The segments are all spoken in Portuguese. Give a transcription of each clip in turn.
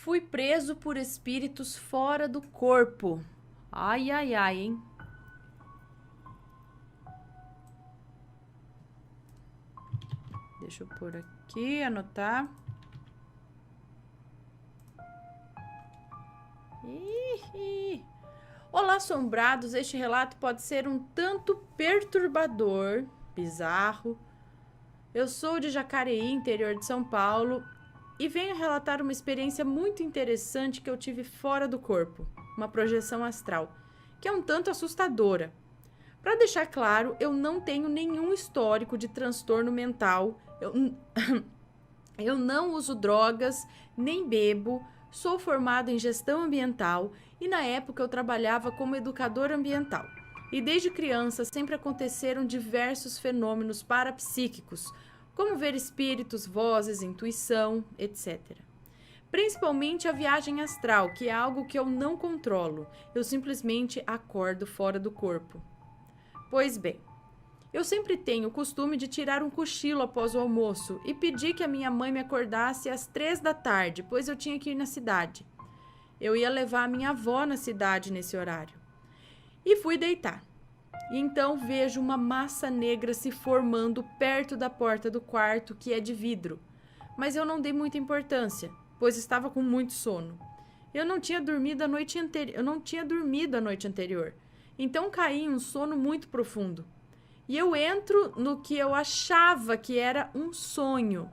Fui preso por espíritos fora do corpo. Ai, ai, ai, hein? Deixa eu pôr aqui, anotar. Olá, assombrados. Este relato pode ser um tanto perturbador, bizarro. Eu sou de Jacareí, interior de São Paulo, e venho relatar uma experiência muito interessante que eu tive fora do corpo, uma projeção astral, que é um tanto assustadora. Para deixar claro, eu não tenho nenhum histórico de transtorno mental, eu não uso drogas, nem bebo, sou formado em gestão ambiental e na época eu trabalhava como educador ambiental. E desde criança sempre aconteceram diversos fenômenos parapsíquicos, como ver espíritos, vozes, intuição, etc. Principalmente a viagem astral, que é algo que eu não controlo, eu simplesmente acordo fora do corpo. Pois bem, eu sempre tenho o costume de tirar um cochilo após o almoço e pedi que a minha mãe me acordasse às 3 da tarde, pois eu tinha que ir na cidade. Eu ia levar a minha avó na cidade nesse horário. E fui deitar. E então vejo uma massa negra se formando perto da porta do quarto, que é de vidro. Mas eu não dei muita importância, pois estava com muito sono. Eu não tinha dormido a noite anterior. Então caí em um sono muito profundo. E eu entro no que eu achava que era um sonho.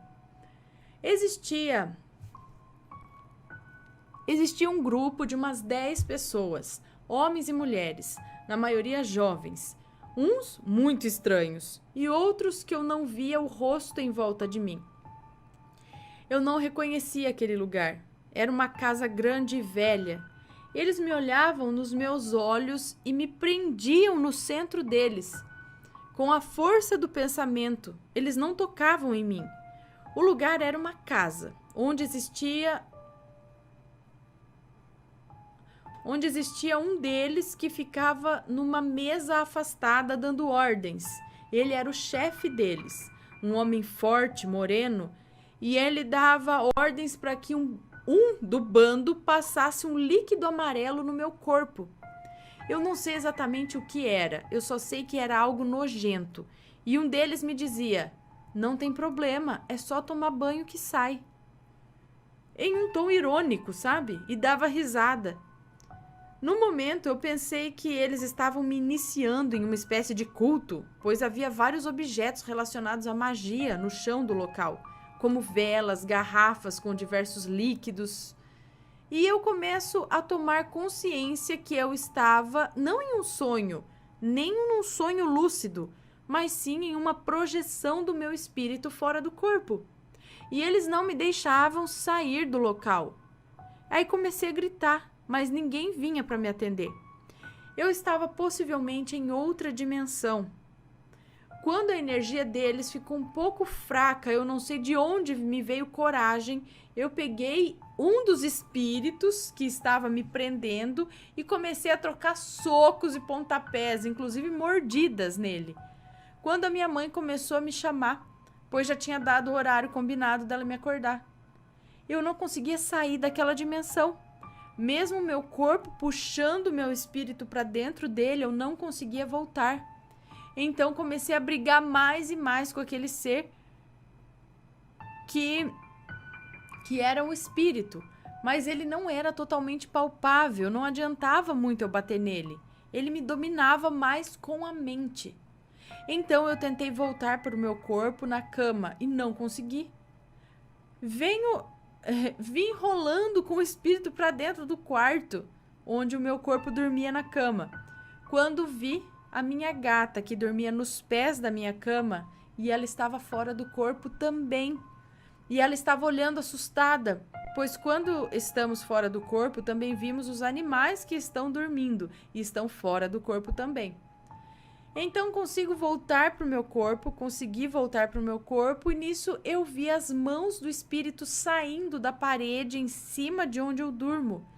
Existia um grupo de umas 10 pessoas, homens e mulheres, na maioria jovens, uns muito estranhos e outros que eu não via o rosto em volta de mim. Eu não reconhecia aquele lugar. Era uma casa grande e velha. Eles me olhavam nos meus olhos e me prendiam no centro deles. Com a força do pensamento, eles não tocavam em mim. O lugar era uma casa, onde existia um deles que ficava numa mesa afastada dando ordens. Ele era o chefe deles, um homem forte, moreno, e ele dava ordens para que um do bando passasse um líquido amarelo no meu corpo. Eu não sei exatamente o que era, eu só sei que era algo nojento. E um deles me dizia: "Não tem problema, é só tomar banho que sai." Em um tom irônico, sabe? E dava risada. No momento, eu pensei que eles estavam me iniciando em uma espécie de culto, pois havia vários objetos relacionados à magia no chão do local, como velas, garrafas com diversos líquidos. E eu começo a tomar consciência que eu estava não em um sonho, nem num sonho lúcido, mas sim em uma projeção do meu espírito fora do corpo. E eles não me deixavam sair do local. Aí comecei a gritar, mas ninguém vinha para me atender. Eu estava possivelmente em outra dimensão. Quando a energia deles ficou um pouco fraca, eu não sei de onde me veio coragem, eu peguei um dos espíritos que estava me prendendo e comecei a trocar socos e pontapés, inclusive mordidas nele. Quando a minha mãe começou a me chamar, pois já tinha dado o horário combinado dela me acordar. Eu não conseguia sair daquela dimensão. Mesmo meu corpo puxando meu espírito para dentro dele, eu não conseguia voltar. Então comecei a brigar mais e mais com aquele ser que era um espírito, mas ele não era totalmente palpável, não adiantava muito eu bater nele. Ele me dominava mais com a mente. Então eu tentei voltar para o meu corpo na cama e não consegui. Vim rolando com o espírito para dentro do quarto, onde o meu corpo dormia na cama. Quando vi a minha gata, que dormia nos pés da minha cama, e ela estava fora do corpo também. E ela estava olhando assustada, pois quando estamos fora do corpo, também vimos os animais que estão dormindo e estão fora do corpo também. Então consegui voltar para o meu corpo e nisso eu vi as mãos do espírito saindo da parede em cima de onde eu durmo.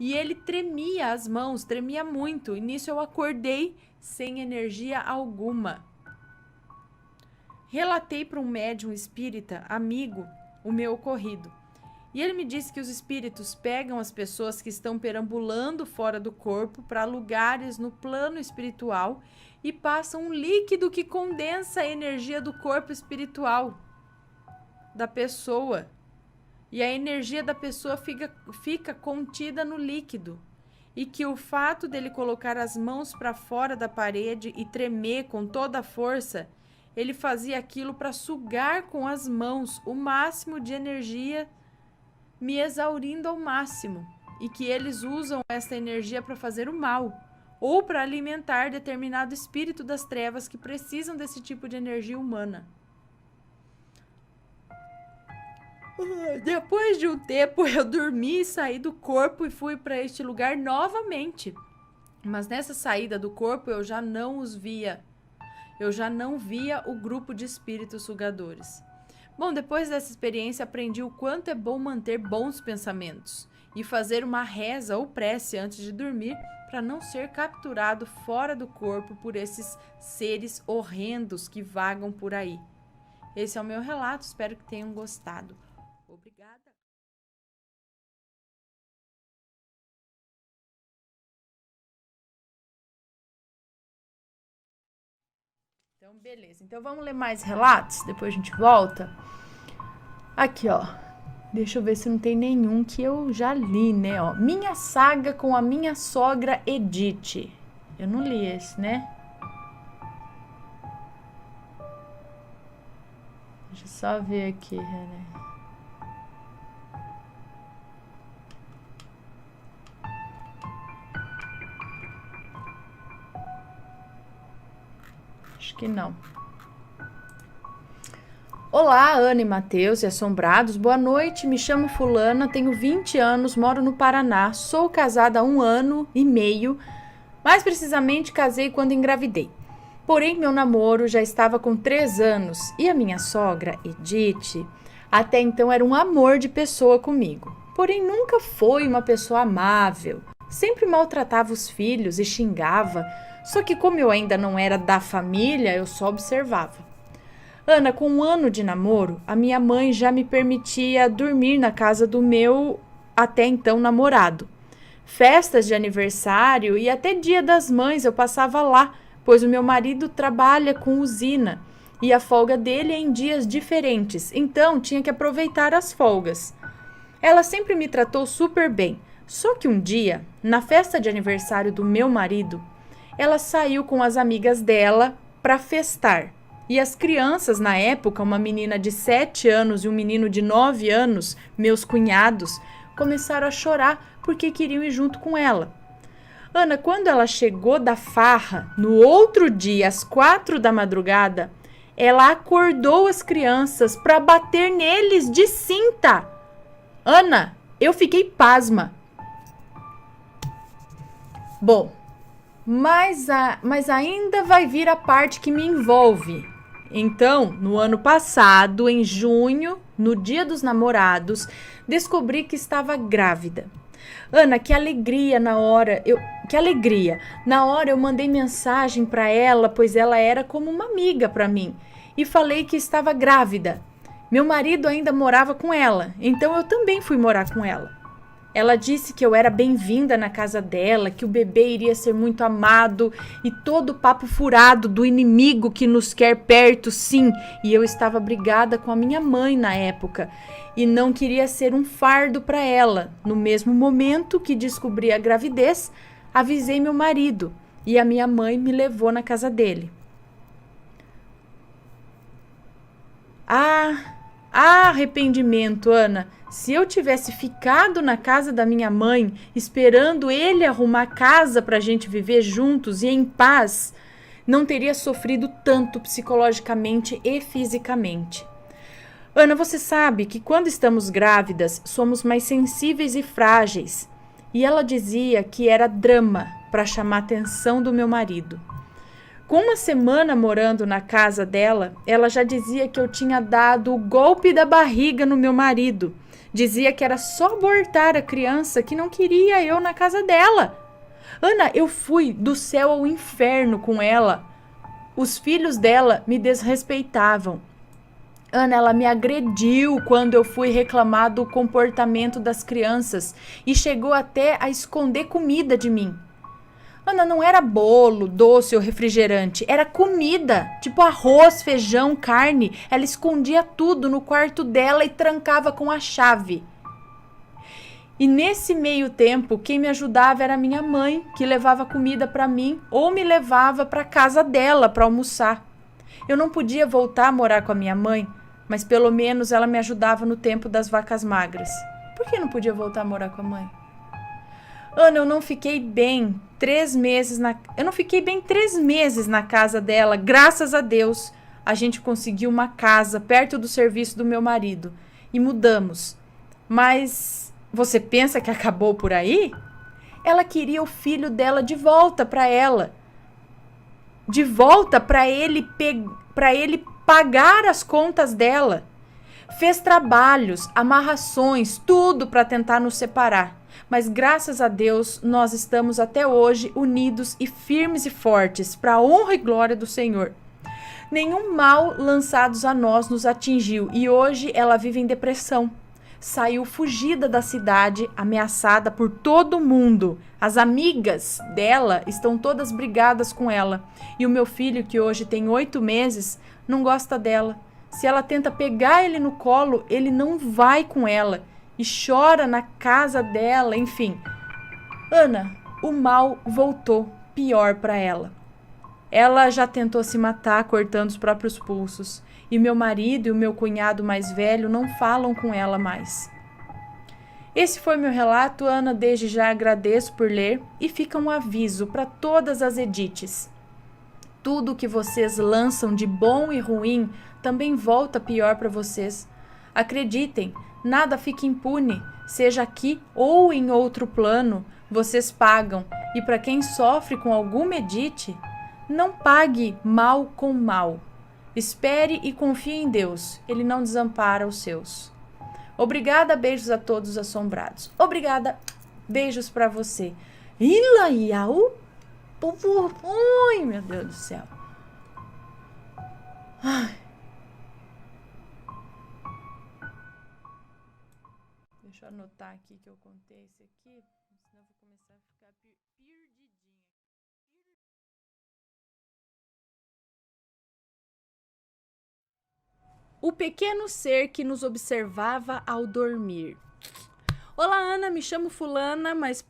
E ele tremia as mãos, tremia muito, e nisso eu acordei sem energia alguma. Relatei para um médium espírita, amigo, o meu ocorrido. E ele me disse que os espíritos pegam as pessoas que estão perambulando fora do corpo para lugares no plano espiritual e passam um líquido que condensa a energia do corpo espiritual da pessoa. E a energia da pessoa fica contida no líquido. E que o fato dele colocar as mãos para fora da parede e tremer com toda a força, ele fazia aquilo para sugar com as mãos o máximo de energia, me exaurindo ao máximo. E que eles usam essa energia para fazer o mal, ou para alimentar determinado espírito das trevas que precisam desse tipo de energia humana. Depois de um tempo, eu dormi, saí do corpo e fui para este lugar novamente. Mas nessa saída do corpo, eu já não os via. Eu já não via o grupo de espíritos sugadores. Bom, depois dessa experiência, aprendi o quanto é bom manter bons pensamentos e fazer uma reza ou prece antes de dormir para não ser capturado fora do corpo por esses seres horrendos que vagam por aí. Esse é o meu relato, espero que tenham gostado. Obrigada. Então, beleza. Então, vamos ler mais relatos? Depois a gente volta. Aqui, ó. Deixa eu ver se não tem nenhum que eu já li, né? Ó, Minha Saga com a Minha Sogra Edith. Eu não li esse, né? Deixa eu só ver aqui, né? Acho que não. Olá, Ana e Matheus e assombrados. Boa noite, me chamo Fulana, tenho 20 anos, moro no Paraná, sou casada há 1 ano e meio, mais precisamente casei quando engravidei. Porém, meu namoro já estava com 3 anos e a minha sogra, Edith, até então era um amor de pessoa comigo. Porém, nunca foi uma pessoa amável, sempre maltratava os filhos e xingava. Só que como eu ainda não era da família, eu só observava. Ana, com 1 ano de namoro, a minha mãe já me permitia dormir na casa do meu até então namorado. Festas de aniversário e até Dia das Mães eu passava lá, pois o meu marido trabalha com usina e a folga dele é em dias diferentes, então tinha que aproveitar as folgas. Ela sempre me tratou super bem, só que um dia, na festa de aniversário do meu marido, ela saiu com as amigas dela para festar. E as crianças, na época, uma menina de 7 anos e um menino de 9 anos, meus cunhados, começaram a chorar porque queriam ir junto com ela. Ana, quando ela chegou da farra, no outro dia, às 4 da madrugada, ela acordou as crianças para bater neles de cinta. Ana, eu fiquei pasma. Bom, mas ainda vai vir a parte que me envolve. Então, no ano passado, em junho, no Dia dos Namorados, descobri que estava grávida. Ana, que alegria na hora. Que alegria. Na hora eu mandei mensagem para ela, pois ela era como uma amiga para mim, e falei que estava grávida. Meu marido ainda morava com ela, então eu também fui morar com ela. Ela disse que eu era bem-vinda na casa dela, que o bebê iria ser muito amado e todo o papo furado do inimigo que nos quer perto, sim. E eu estava brigada com a minha mãe na época e não queria ser um fardo para ela. No mesmo momento que descobri a gravidez, avisei meu marido e a minha mãe me levou na casa dele. Arrependimento, Ana. Se eu tivesse ficado na casa da minha mãe, esperando ele arrumar casa para a gente viver juntos e em paz, não teria sofrido tanto psicologicamente e fisicamente. Ana, você sabe que quando estamos grávidas, somos mais sensíveis e frágeis. E ela dizia que era drama para chamar a atenção do meu marido. Com 1 semana morando na casa dela, ela já dizia que eu tinha dado o golpe da barriga no meu marido. Dizia que era só abortar a criança, que não queria eu na casa dela. Ana, eu fui do céu ao inferno com ela. Os filhos dela me desrespeitavam. Ana, ela me agrediu quando eu fui reclamar do comportamento das crianças e chegou até a esconder comida de mim. Ana, não era bolo, doce ou refrigerante, era comida, tipo arroz, feijão, carne. Ela escondia tudo no quarto dela e trancava com a chave. E nesse meio tempo, quem me ajudava era minha mãe, que levava comida para mim ou me levava para casa dela para almoçar. Eu não podia voltar a morar com a minha mãe, mas pelo menos ela me ajudava no tempo das vacas magras. Por que não podia voltar a morar com a mãe? Ana, eu não fiquei bem 3 meses na casa dela. Graças a Deus, a gente conseguiu uma casa perto do serviço do meu marido e mudamos. Mas você pensa que acabou por aí? Ela queria o filho dela de volta para ela. De volta para ele pagar as contas dela. Fez trabalhos, amarrações, tudo para tentar nos separar. Mas graças a Deus, nós estamos até hoje unidos e firmes e fortes, para a honra e glória do Senhor. Nenhum mal lançados a nós nos atingiu e hoje ela vive em depressão. Saiu fugida da cidade, ameaçada por todo mundo. As amigas dela estão todas brigadas com ela. E o meu filho, que hoje tem 8 meses, não gosta dela. Se ela tenta pegar ele no colo, ele não vai com ela. E chora na casa dela, enfim. Ana, o mal voltou pior para ela. Ela já tentou se matar cortando os próprios pulsos. E meu marido e o meu cunhado mais velho não falam com ela mais. Esse foi meu relato, Ana. Desde já agradeço por ler e fica um aviso para todas as Edites. Tudo que vocês lançam de bom e ruim também volta pior para vocês. Acreditem, nada fica impune, seja aqui ou em outro plano, vocês pagam. E para quem sofre com alguma Edite, não pague mal com mal. Espere e confie em Deus, Ele não desampara os seus. Obrigada, beijos a todos os assombrados. Obrigada, beijos para você. Ilaiau, povo ruim, meu Deus do céu. Ai. Deixa eu anotar aqui que eu contei esse aqui, senão eu vou começar a ficar perdidinha. O pequeno ser que nos observava ao dormir. Olá, Ana, me chamo Fulana, mas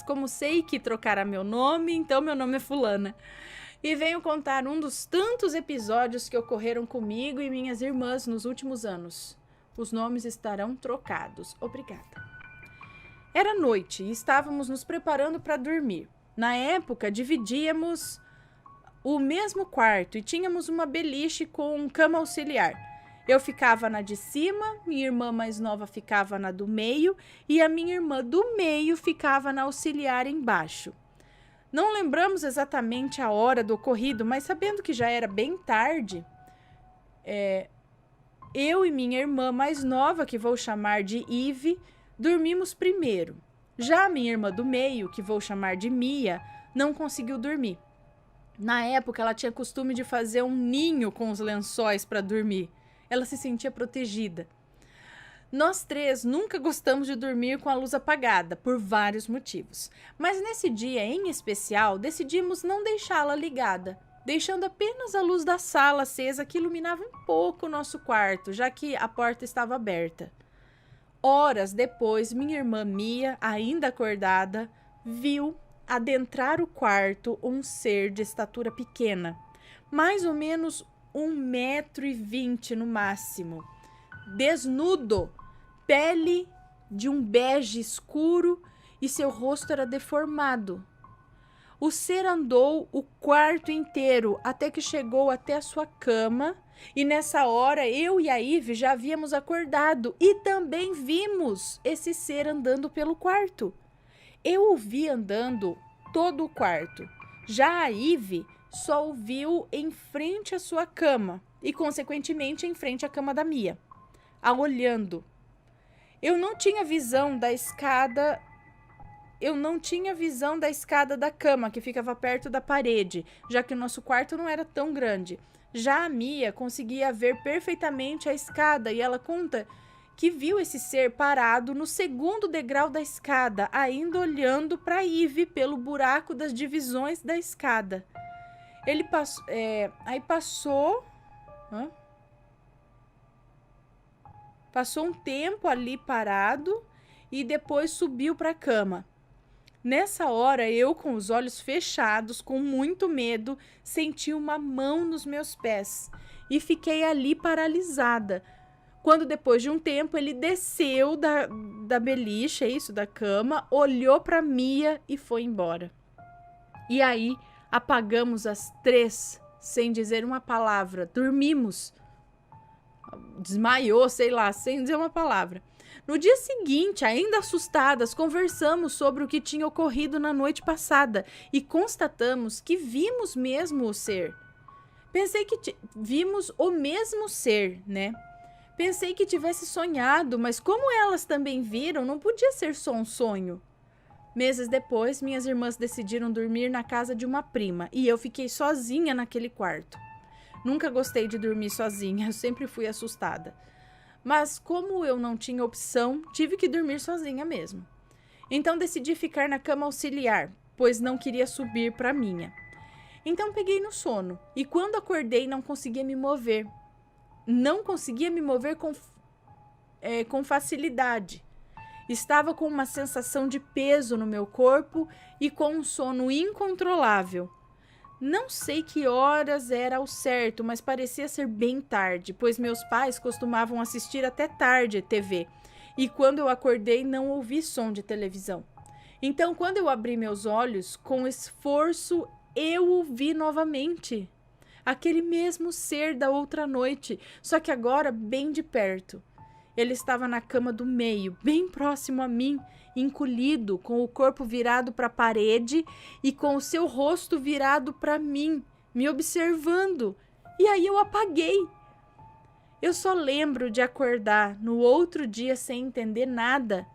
como sei que trocará meu nome, então meu nome é Fulana. E venho contar um dos tantos episódios que ocorreram comigo e minhas irmãs nos últimos anos. Os nomes estarão trocados. Obrigada. Era noite e estávamos nos preparando para dormir. Na época, dividíamos o mesmo quarto e tínhamos uma beliche com cama auxiliar. Eu ficava na de cima, minha irmã mais nova ficava na do meio e a minha irmã do meio ficava na auxiliar embaixo. Não lembramos exatamente a hora do ocorrido, mas sabendo que já era bem tarde, eu e minha irmã mais nova, que vou chamar de Ive, dormimos primeiro. Já a minha irmã do meio, que vou chamar de Mia, não conseguiu dormir. Na época, ela tinha costume de fazer um ninho com os lençóis para dormir. Ela se sentia protegida. Nós 3 nunca gostamos de dormir com a luz apagada, por vários motivos. Mas nesse dia em especial, decidimos não deixá-la ligada, deixando apenas a luz da sala acesa que iluminava um pouco o nosso quarto, já que a porta estava aberta. Horas depois, minha irmã Mia, ainda acordada, viu adentrar o quarto um ser de estatura pequena, mais ou menos 1,20 m no máximo, desnudo, pele de um bege escuro e seu rosto era deformado. O ser andou o quarto inteiro até que chegou até a sua cama e nessa hora eu e a Ive já havíamos acordado e também vimos esse ser andando pelo quarto. Eu o vi andando todo o quarto. Já a Ive só o viu em frente à sua cama e, consequentemente, em frente à cama da Mia, olhando. Eu não tinha visão da escada da cama, que ficava perto da parede, já que o nosso quarto não era tão grande. Já a Mia conseguia ver perfeitamente a escada e ela conta que viu esse ser parado no segundo degrau da escada, ainda olhando para Ivy pelo buraco das divisões da escada. Ele passou. Aí passou. Passou um tempo ali parado e depois subiu para a cama. Nessa hora, eu, com os olhos fechados, com muito medo, senti uma mão nos meus pés e fiquei ali paralisada. Quando, depois de um tempo, ele desceu da beliche, da cama, olhou para Mia e foi embora. E aí, apagamos as 3, sem dizer uma palavra. Dormimos. Desmaiou, sei lá, sem dizer uma palavra. No dia seguinte, ainda assustadas, conversamos sobre o que tinha ocorrido na noite passada e constatamos que vimos mesmo o ser. Pensei que vimos o mesmo ser, né? Pensei que tivesse sonhado, mas como elas também viram, não podia ser só um sonho. Meses depois, minhas irmãs decidiram dormir na casa de uma prima e eu fiquei sozinha naquele quarto. Nunca gostei de dormir sozinha, eu sempre fui assustada. Mas como eu não tinha opção, tive que dormir sozinha mesmo. Então decidi ficar na cama auxiliar, pois não queria subir para a minha. Então peguei no sono e quando acordei não conseguia me mover. Não conseguia me mover com facilidade. Estava com uma sensação de peso no meu corpo e com um sono incontrolável. Não sei que horas era ao certo, mas parecia ser bem tarde, pois meus pais costumavam assistir até tarde TV. E quando eu acordei, não ouvi som de televisão. Então, quando eu abri meus olhos, com esforço, eu o vi novamente. Aquele mesmo ser da outra noite, só que agora bem de perto. Ele estava na cama do meio, bem próximo a mim, encolhido, com o corpo virado para a parede e com o seu rosto virado para mim, me observando. E aí eu apaguei. Eu só lembro de acordar no outro dia sem entender nada.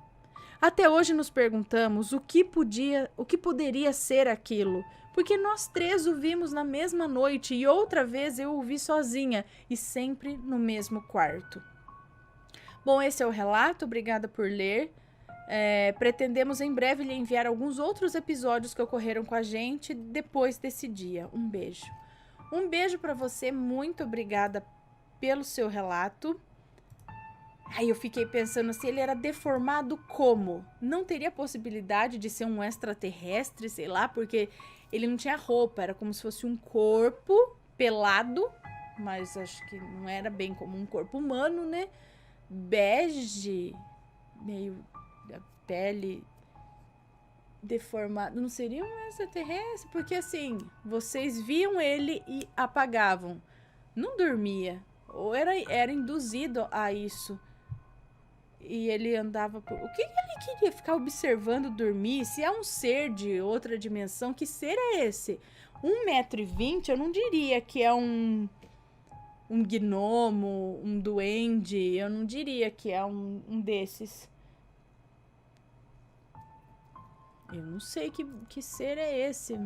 Até hoje nos perguntamos o que poderia ser aquilo, porque nós 3 o vimos na mesma noite e outra vez eu o vi sozinha e sempre no mesmo quarto. Bom, esse é o relato, obrigada por ler. Pretendemos em breve lhe enviar alguns outros episódios que ocorreram com a gente depois desse dia. Um beijo. Um beijo para você, muito obrigada pelo seu relato. Aí eu fiquei pensando se ele era deformado como? Não teria possibilidade de ser um extraterrestre, sei lá, porque ele não tinha roupa, era como se fosse um corpo pelado, mas acho que não era bem como um corpo humano, né? Bege, meio da pele deformada, não seria um extraterrestre? Porque assim, vocês viam ele e apagavam, não dormia, ou era induzido a isso, e ele andava por... O que ele queria? Ficar observando dormir? Se é um ser de outra dimensão, que ser é esse? 1,20 m, eu não diria que é um gnomo, um duende, eu não diria que é um desses. Eu não sei que ser é esse.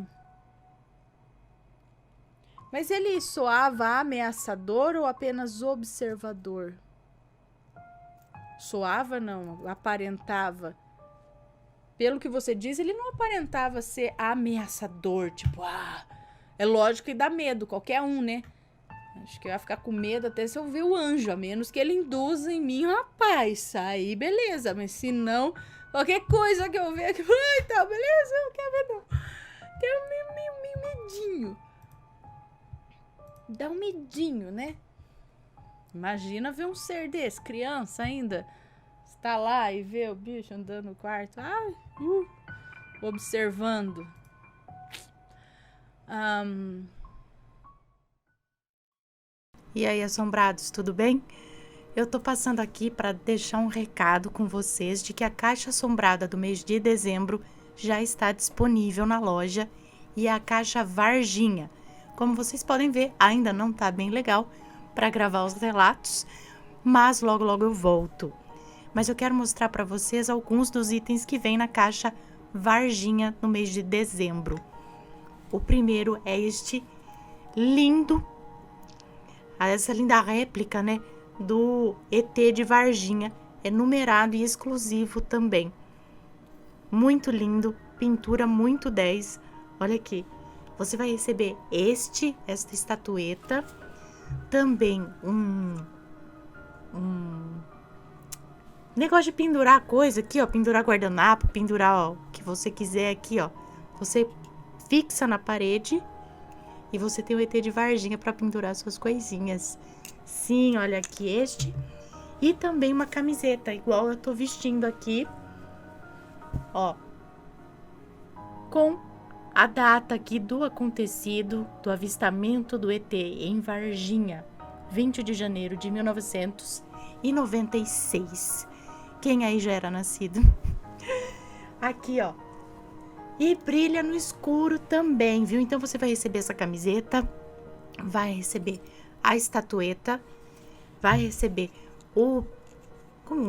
Mas ele soava ameaçador ou apenas observador? Soava, não, aparentava. Pelo que você diz, ele não aparentava ser ameaçador, tipo, é lógico que dá medo, qualquer um, né? Acho que eu ia ficar com medo até se eu ver o anjo, a menos que ele induza em mim, rapaz, aí beleza, mas se não, qualquer coisa que eu ver aqui, tá, beleza, eu quero ver não. Tem um medinho. Dá um medinho, né? Imagina ver um ser desse, criança ainda, está lá e vê o bicho andando no quarto, observando. E aí, assombrados, tudo bem? Eu tô passando aqui para deixar um recado com vocês de que a caixa assombrada do mês de dezembro já está disponível na loja e a caixa Varginha. Como vocês podem ver, ainda não tá bem legal para gravar os relatos, mas logo eu volto. Mas eu quero mostrar para vocês alguns dos itens que vem na caixa Varginha no mês de dezembro. O primeiro é este lindo essa linda réplica, né, do ET de Varginha. É numerado e exclusivo também. Muito lindo, pintura muito 10. Olha aqui, você vai receber esta estatueta, também um negócio de pendurar coisa aqui, ó, pendurar guardanapo, pendurar, ó, o que você quiser aqui, ó. Você fixa na parede e você tem o ET de Varginha para pendurar suas coisinhas. Sim, olha aqui este. E também uma camiseta, igual eu tô vestindo aqui, ó, com a data aqui do acontecido, do avistamento do ET em Varginha, 20 de janeiro de 1996. Quem aí já era nascido? Aqui, ó. E brilha no escuro também, viu? Então você vai receber essa camiseta, vai receber a estatueta, vai receber um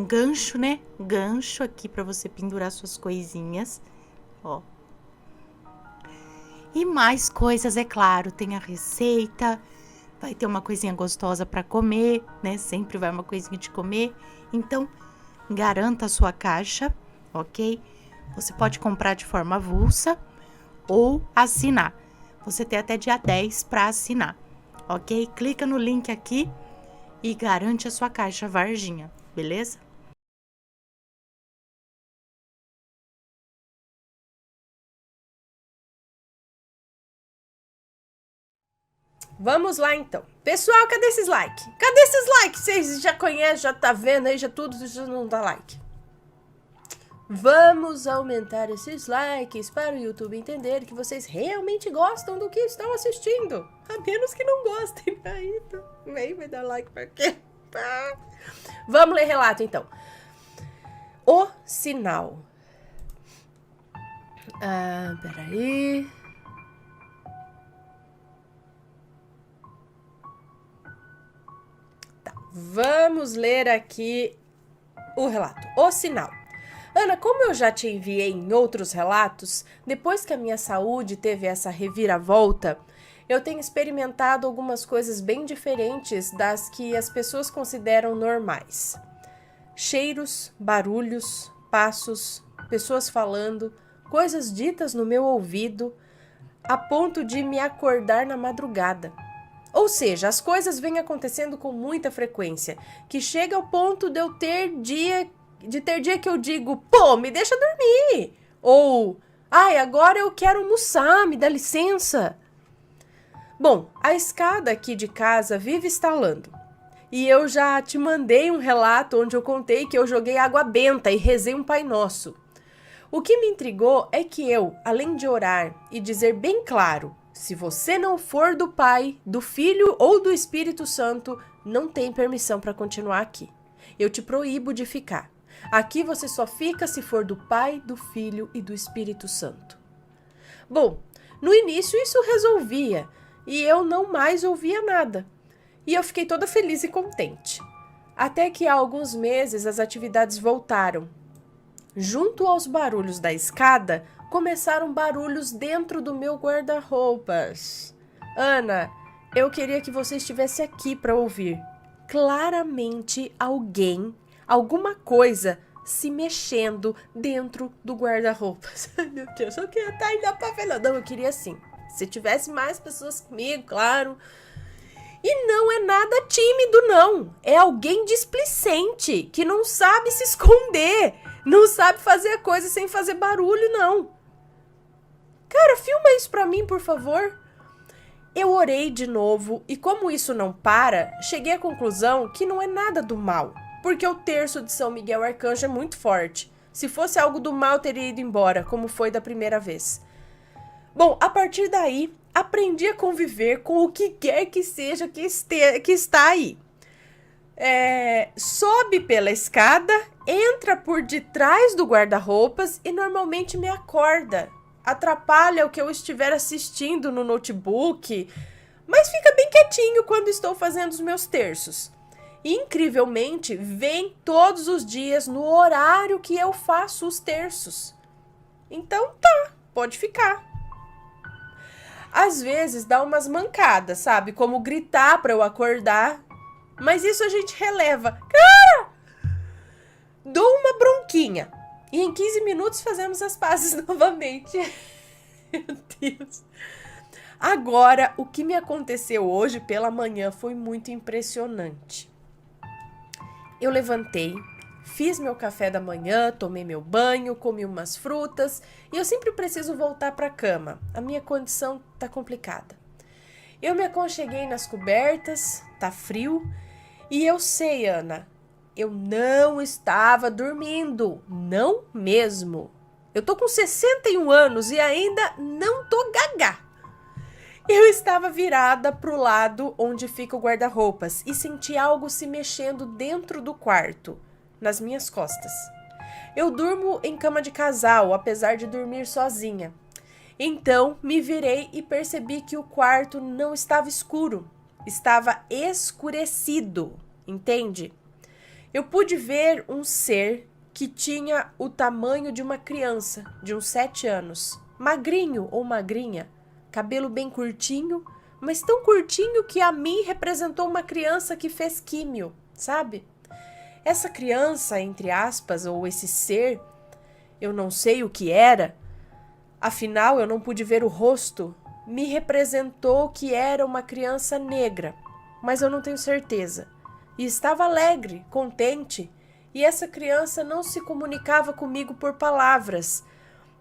gancho, né? Gancho aqui para você pendurar suas coisinhas, ó. E mais coisas, é claro, tem a receita, vai ter uma coisinha gostosa para comer, né? Sempre vai uma coisinha de comer. Então, garanta a sua caixa, ok? Você pode comprar de forma avulsa ou assinar. Você tem até dia 10 para assinar, ok? Clica no link aqui e garante a sua caixa Varginha, beleza? Vamos lá, então. Pessoal, cadê esses likes? Cadê esses likes? Vocês já conhecem, já tá vendo aí, já tudo, já não dá like. Vamos aumentar esses likes para o YouTube entender que vocês realmente gostam do que estão assistindo. A menos que não gostem. Aí, vai dar like pra quê? Vamos ler relato, então. O sinal. Peraí. Tá, vamos ler aqui o relato. O sinal. Ana, como eu já te enviei em outros relatos, depois que a minha saúde teve essa reviravolta, eu tenho experimentado algumas coisas bem diferentes das que as pessoas consideram normais. Cheiros, barulhos, passos, pessoas falando, coisas ditas no meu ouvido, a ponto de me acordar na madrugada. Ou seja, as coisas vêm acontecendo com muita frequência, que chega ao ponto de eu ter dia que eu digo, pô, me deixa dormir. Ou, ai, agora eu quero almoçar, me dá licença. Bom, a escada aqui de casa vive estalando. E eu já te mandei um relato onde eu contei que eu joguei água benta e rezei um Pai Nosso. O que me intrigou é que eu, além de orar e dizer bem claro, se você não for do Pai, do Filho ou do Espírito Santo, não tem permissão para continuar aqui. Eu te proíbo de ficar. Aqui você só fica se for do Pai, do Filho e do Espírito Santo. Bom, no início isso resolvia e eu não mais ouvia nada. E eu fiquei toda feliz e contente. Até que há alguns meses as atividades voltaram. Junto aos barulhos da escada, começaram barulhos dentro do meu guarda-roupas. Ana, eu queria que você estivesse aqui para ouvir. Claramente alguma coisa se mexendo dentro do guarda-roupas. Ai, meu Deus, eu queria estar ainda pra ver. Não, eu queria sim. Se tivesse mais pessoas comigo, claro. E não é nada tímido, não. É alguém displicente, que não sabe se esconder. Não sabe fazer a coisa sem fazer barulho, não. Cara, filma isso pra mim, por favor. Eu orei de novo e como isso não para, cheguei à conclusão que não é nada do mal. Porque o terço de São Miguel Arcanjo é muito forte. Se fosse algo do mal, teria ido embora, como foi da primeira vez. Bom, a partir daí, aprendi a conviver com o que quer que seja que está aí. Sobe pela escada, entra por detrás do guarda-roupas e normalmente me acorda. Atrapalha o que eu estiver assistindo no notebook, mas fica bem quietinho quando estou fazendo os meus terços. E, incrivelmente, vem todos os dias no horário que eu faço os terços. Então tá, pode ficar. Às vezes dá umas mancadas, sabe? Como gritar pra eu acordar. Mas isso a gente releva. Cara! Dou uma bronquinha. E em 15 minutos fazemos as pazes novamente. Meu Deus. Agora, o que me aconteceu hoje pela manhã foi muito impressionante. Eu levantei, fiz meu café da manhã, tomei meu banho, comi umas frutas e eu sempre preciso voltar para a cama. A minha condição tá complicada. Eu me aconcheguei nas cobertas, tá frio, e eu sei, Ana, eu não estava dormindo, não mesmo. Eu tô com 61 anos e ainda não tô gagá. Eu estava virada pro lado onde fica o guarda-roupas e senti algo se mexendo dentro do quarto, nas minhas costas. Eu durmo em cama de casal, apesar de dormir sozinha. Então, me virei e percebi que o quarto não estava escuro, estava escurecido, entende? Eu pude ver um ser que tinha o tamanho de uma criança, de uns 7 anos, magrinho ou magrinha, cabelo bem curtinho, mas tão curtinho que a mim representou uma criança que fez químio, sabe? Essa criança, entre aspas, ou esse ser, eu não sei o que era, afinal eu não pude ver o rosto, me representou que era uma criança negra, mas eu não tenho certeza. E estava alegre, contente, e essa criança não se comunicava comigo por palavras.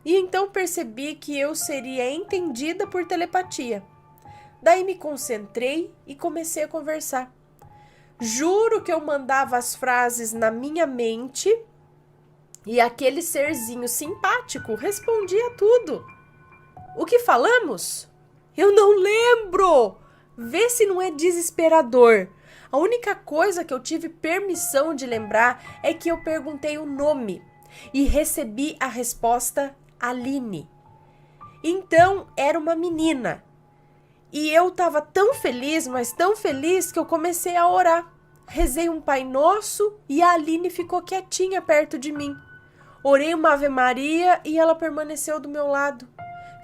E então percebi que eu seria entendida por telepatia. Daí me concentrei e comecei a conversar. Juro que eu mandava as frases na minha mente e aquele serzinho simpático respondia tudo. O que falamos? Eu não lembro! Vê se não é desesperador. A única coisa que eu tive permissão de lembrar é que eu perguntei o nome e recebi a resposta Aline. Então era uma menina. E eu estava tão feliz, mas tão feliz que eu comecei a orar. Rezei um Pai Nosso e a Aline ficou quietinha perto de mim. Orei uma Ave Maria e ela permaneceu do meu lado.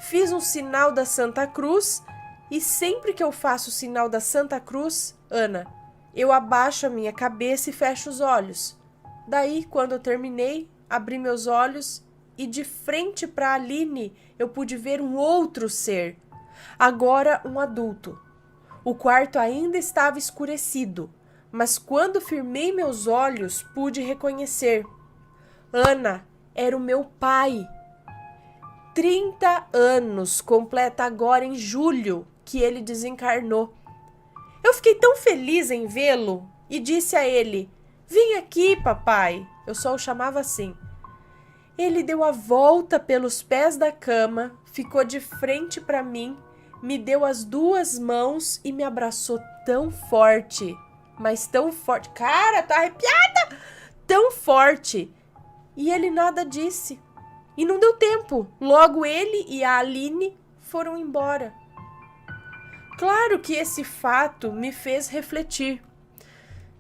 Fiz um sinal da Santa Cruz e sempre que eu faço o sinal da Santa Cruz, Ana, eu abaixo a minha cabeça e fecho os olhos. Daí, quando eu terminei, abri meus olhos e de frente para a Aline eu pude ver um outro ser, agora um adulto. O quarto ainda estava escurecido, mas quando firmei meus olhos pude reconhecer. Ana, era o meu pai. 30 anos completa agora em julho que ele desencarnou. Eu fiquei tão feliz em vê-lo e disse a ele: "Vem aqui, papai." Eu só o chamava assim. Ele deu a volta pelos pés da cama, ficou de frente para mim, me deu as 2 mãos e me abraçou tão forte, mas tão forte. Cara, tá arrepiada! Tão forte. E ele nada disse. E não deu tempo. Logo ele e a Aline foram embora. Claro que esse fato me fez refletir.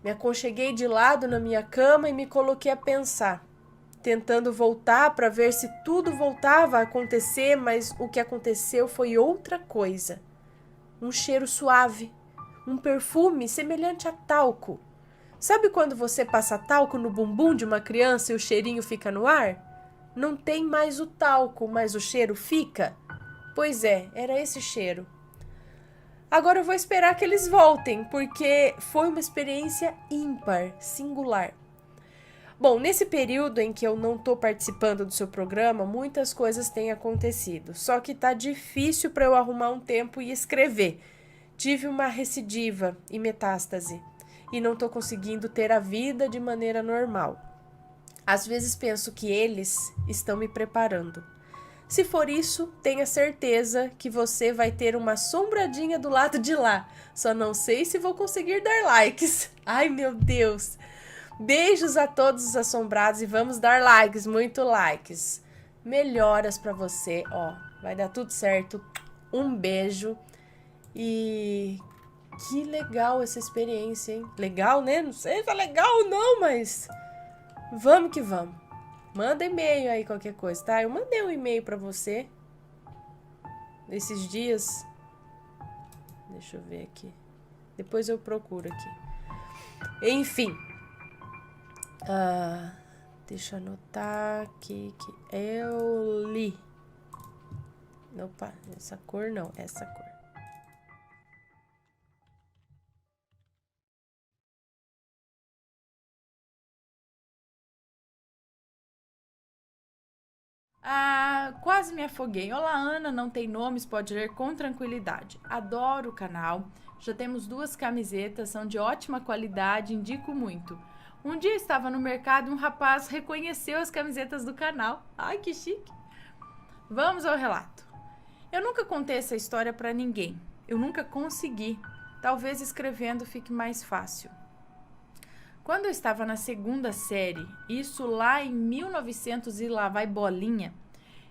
Me aconcheguei de lado na minha cama e me coloquei a pensar, tentando voltar para ver se tudo voltava a acontecer, mas o que aconteceu foi outra coisa. Um cheiro suave, um perfume semelhante a talco. Sabe quando você passa talco no bumbum de uma criança e o cheirinho fica no ar? Não tem mais o talco, mas o cheiro fica? Pois é, era esse cheiro. Agora eu vou esperar que eles voltem, porque foi uma experiência ímpar, singular. Bom, nesse período em que eu não estou participando do seu programa, muitas coisas têm acontecido. Só que tá difícil para eu arrumar um tempo e escrever. Tive uma recidiva e metástase e não estou conseguindo ter a vida de maneira normal. Às vezes penso que eles estão me preparando. Se for isso, tenha certeza que você vai ter uma sombradinha do lado de lá. Só não sei se vou conseguir dar likes. Ai, meu Deus! Beijos a todos os assombrados e vamos dar likes, muito likes. Melhoras pra você, ó. Vai dar tudo certo. Um beijo. E que legal essa experiência, hein? Legal, né? Não sei se é legal ou não, mas vamos que vamos. Manda e-mail aí, qualquer coisa, tá? Eu mandei um e-mail pra você esses dias. Deixa eu ver aqui. Depois eu procuro aqui. Enfim. Deixa eu anotar aqui que eu li. Opa, essa cor não, essa cor. Quase me afoguei. Olá, Ana, não tem nomes, pode ler com tranquilidade. Adoro o canal. Já temos 2 camisetas, são de ótima qualidade, indico muito. Um dia estava no mercado e um rapaz reconheceu as camisetas do canal. Ai, que chique. Vamos ao relato. Eu nunca contei essa história para ninguém. Eu nunca consegui. Talvez escrevendo fique mais fácil. Quando eu estava na 2ª série, isso lá em 1900 e lá vai bolinha,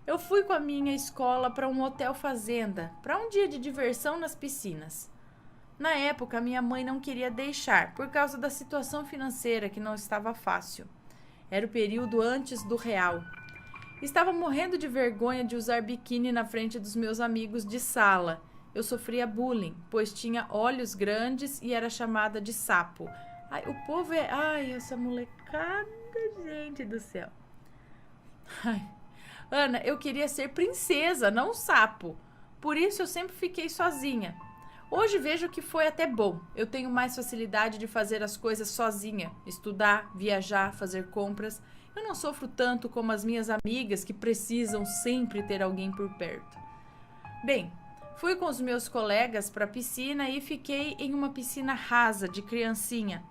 eu fui com a minha escola para um hotel fazenda, para um dia de diversão nas piscinas. Na época, minha mãe não queria deixar, por causa da situação financeira que não estava fácil. Era o período antes do real. Estava morrendo de vergonha de usar biquíni na frente dos meus amigos de sala. Eu sofria bullying, pois tinha olhos grandes e era chamada de sapo. Ai, o povo é... Ai, essa molecada, gente do céu. Ai. Ana, eu queria ser princesa, não sapo. Por isso eu sempre fiquei sozinha. Hoje vejo que foi até bom. Eu tenho mais facilidade de fazer as coisas sozinha. Estudar, viajar, fazer compras. Eu não sofro tanto como as minhas amigas que precisam sempre ter alguém por perto. Bem, fui com os meus colegas para a piscina e fiquei em uma piscina rasa de criancinha.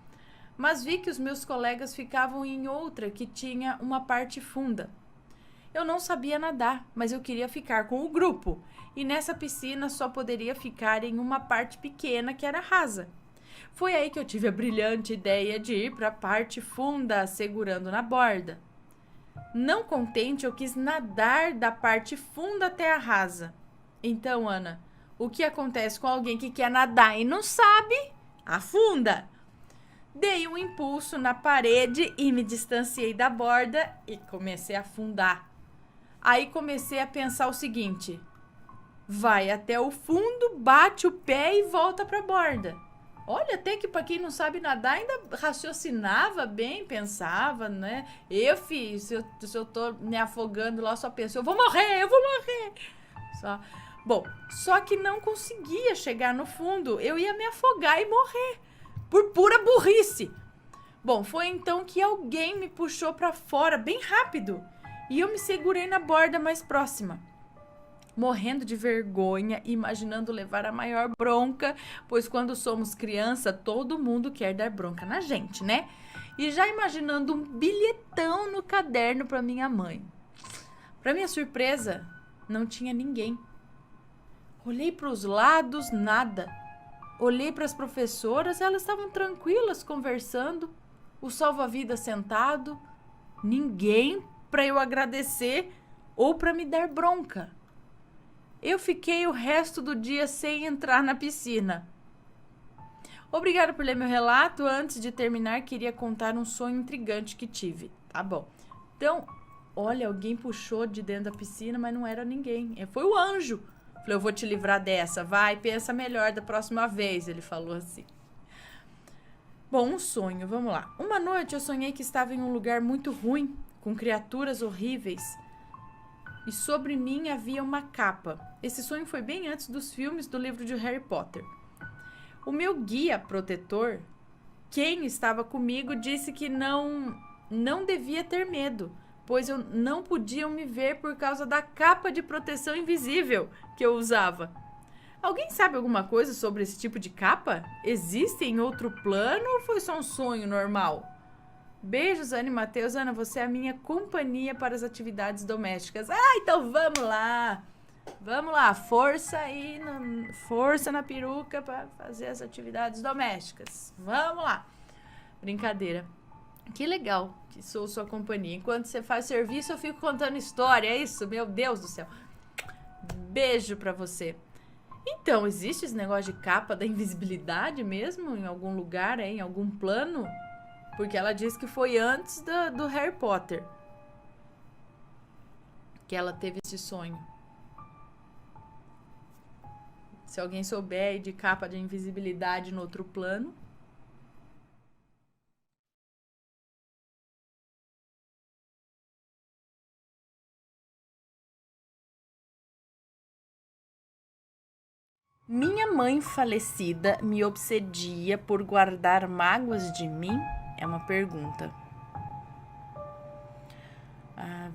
Mas vi que os meus colegas ficavam em outra que tinha uma parte funda. Eu não sabia nadar, mas eu queria ficar com o grupo. E nessa piscina só poderia ficar em uma parte pequena que era rasa. Foi aí que eu tive a brilhante ideia de ir para a parte funda, segurando na borda. Não contente, eu quis nadar da parte funda até a rasa. Então, Ana, o que acontece com alguém que quer nadar e não sabe? Afunda! Dei um impulso na parede e me distanciei da borda e comecei a afundar. Aí comecei a pensar o seguinte: vai até o fundo, bate o pé e volta para a borda. Olha, até que para quem não sabe nadar ainda raciocinava bem, pensava, né? Se eu tô me afogando lá, só penso, eu vou morrer. Só que não conseguia chegar no fundo, eu ia me afogar e morrer. Por pura burrice. Bom, foi então que alguém me puxou para fora bem rápido e eu me segurei na borda mais próxima. Morrendo de vergonha, imaginando levar a maior bronca, pois quando somos criança, todo mundo quer dar bronca na gente, né? E já imaginando um bilhetão no caderno para minha mãe. Para minha surpresa, não tinha ninguém. Olhei para os lados, nada. Olhei para as professoras, elas estavam tranquilas, conversando. O salva-vidas sentado. Ninguém para eu agradecer ou para me dar bronca. Eu fiquei o resto do dia sem entrar na piscina. Obrigada por ler meu relato. Antes de terminar, queria contar um sonho intrigante que tive. Tá bom. Então, olha, alguém puxou de dentro da piscina, mas não era ninguém. Foi o anjo. Falei, eu vou te livrar dessa, vai, pensa melhor da próxima vez, ele falou assim. Bom, um sonho, vamos lá. Uma noite eu sonhei que estava em um lugar muito ruim, com criaturas horríveis, e sobre mim havia uma capa. Esse sonho foi bem antes dos filmes do livro de Harry Potter. O meu guia protetor, quem estava comigo, disse que não devia ter medo, pois eu não podiam me ver por causa da capa de proteção invisível que eu usava. Alguém sabe alguma coisa sobre esse tipo de capa? Existe em outro plano ou foi só um sonho normal? Beijos, Ana e Matheus. Ana, você é a minha companhia para as atividades domésticas. Então vamos lá. Vamos lá, força na peruca para fazer as atividades domésticas. Vamos lá. Brincadeira. Que legal que sou sua companhia. Enquanto você faz serviço, eu fico contando história. É isso? Meu Deus do céu. Beijo pra você. Então, existe esse negócio de capa da invisibilidade mesmo? Em algum lugar, em algum plano? Porque ela diz que foi antes do Harry Potter que ela teve esse sonho. Se alguém souber aí de capa de invisibilidade no outro plano. Minha mãe falecida me obsedia por guardar mágoas de mim? É uma pergunta.